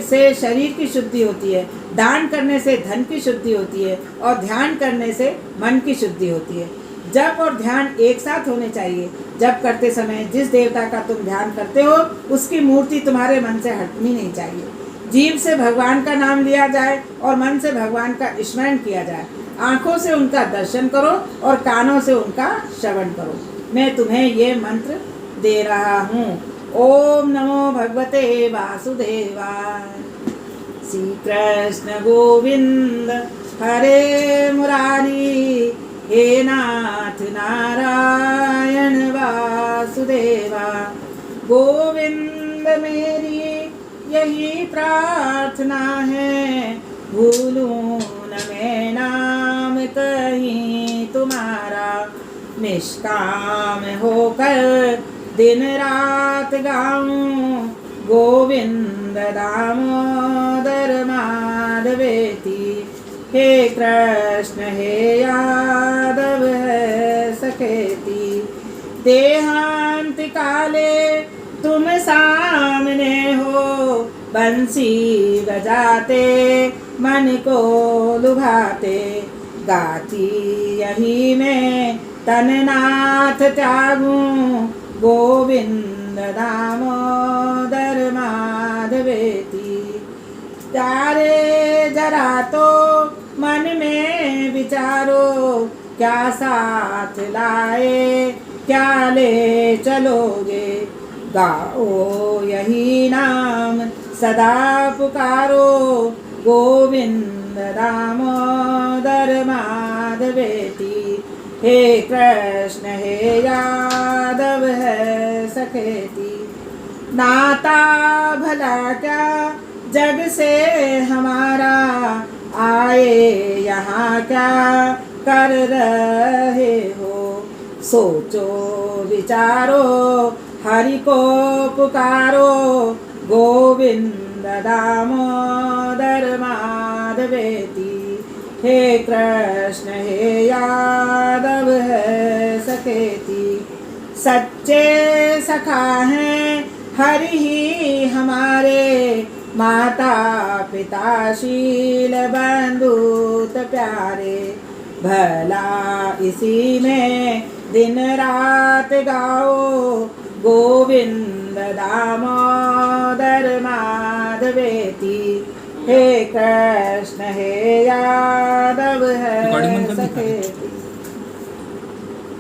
से शरीर की शुद्धि होती है। दान करने से धन की शुद्धि होती है और ध्यान करने से मन की शुद्धि होती है। जप और ध्यान एक साथ होने चाहिए। जप करते समय जिस देवता का तुम ध्यान करते हो उसकी मूर्ति तुम्हारे मन से हटनी नहीं चाहिए। जीभ से भगवान का नाम लिया जाए और मन से भगवान का स्मरण किया जाए। आँखों से उनका दर्शन करो और कानों से उनका श्रवण करो। मैं तुम्हें ये मंत्र दे रहा हूँ। ओम नमो भगवते वासुदेवाय। श्री कृष्ण गोविंद हरे मुरारी, हे नाथ नारायण वासुदेवा। गोविंद मेरी यही प्रार्थना है, भूलूं न मैं नाम कहीं तुम्हारा। निष्काम होकर दिन रात गाऊं, गोविंद दामोदर माधवेति। हे कृष्ण हे यादव है सखेति। देहांत काले तुम सामने हो, बंसी बजाते मन को लुभाते। गाती यही मैं तननाथ त्यागूं, गोविंद दामोदर माधवेति। प्यारे जरा तो मन में विचारो, क्या साथ लाए क्या ले चलोगे। गाओ यही नाम सदा पुकारो, गोविंद दामोदर माधवेति। हे कृष्ण हे यादव है सखेति। नाता भला क्या जग से हमारा, आए यहाँ क्या कर रहे हो। सोचो विचारो हरि को पुकारो, गोविंद दामोदर माधवेति। हे कृष्ण हे यादव है सखेति। सच्चे सखा हैं हरि ही हमारे, माता पिता शील बंधुत प्यारे। भला इसी में दिन रात गाओ, गोविंद दामोदर माधवेति। हे कृष्ण हे यादव है सखेति।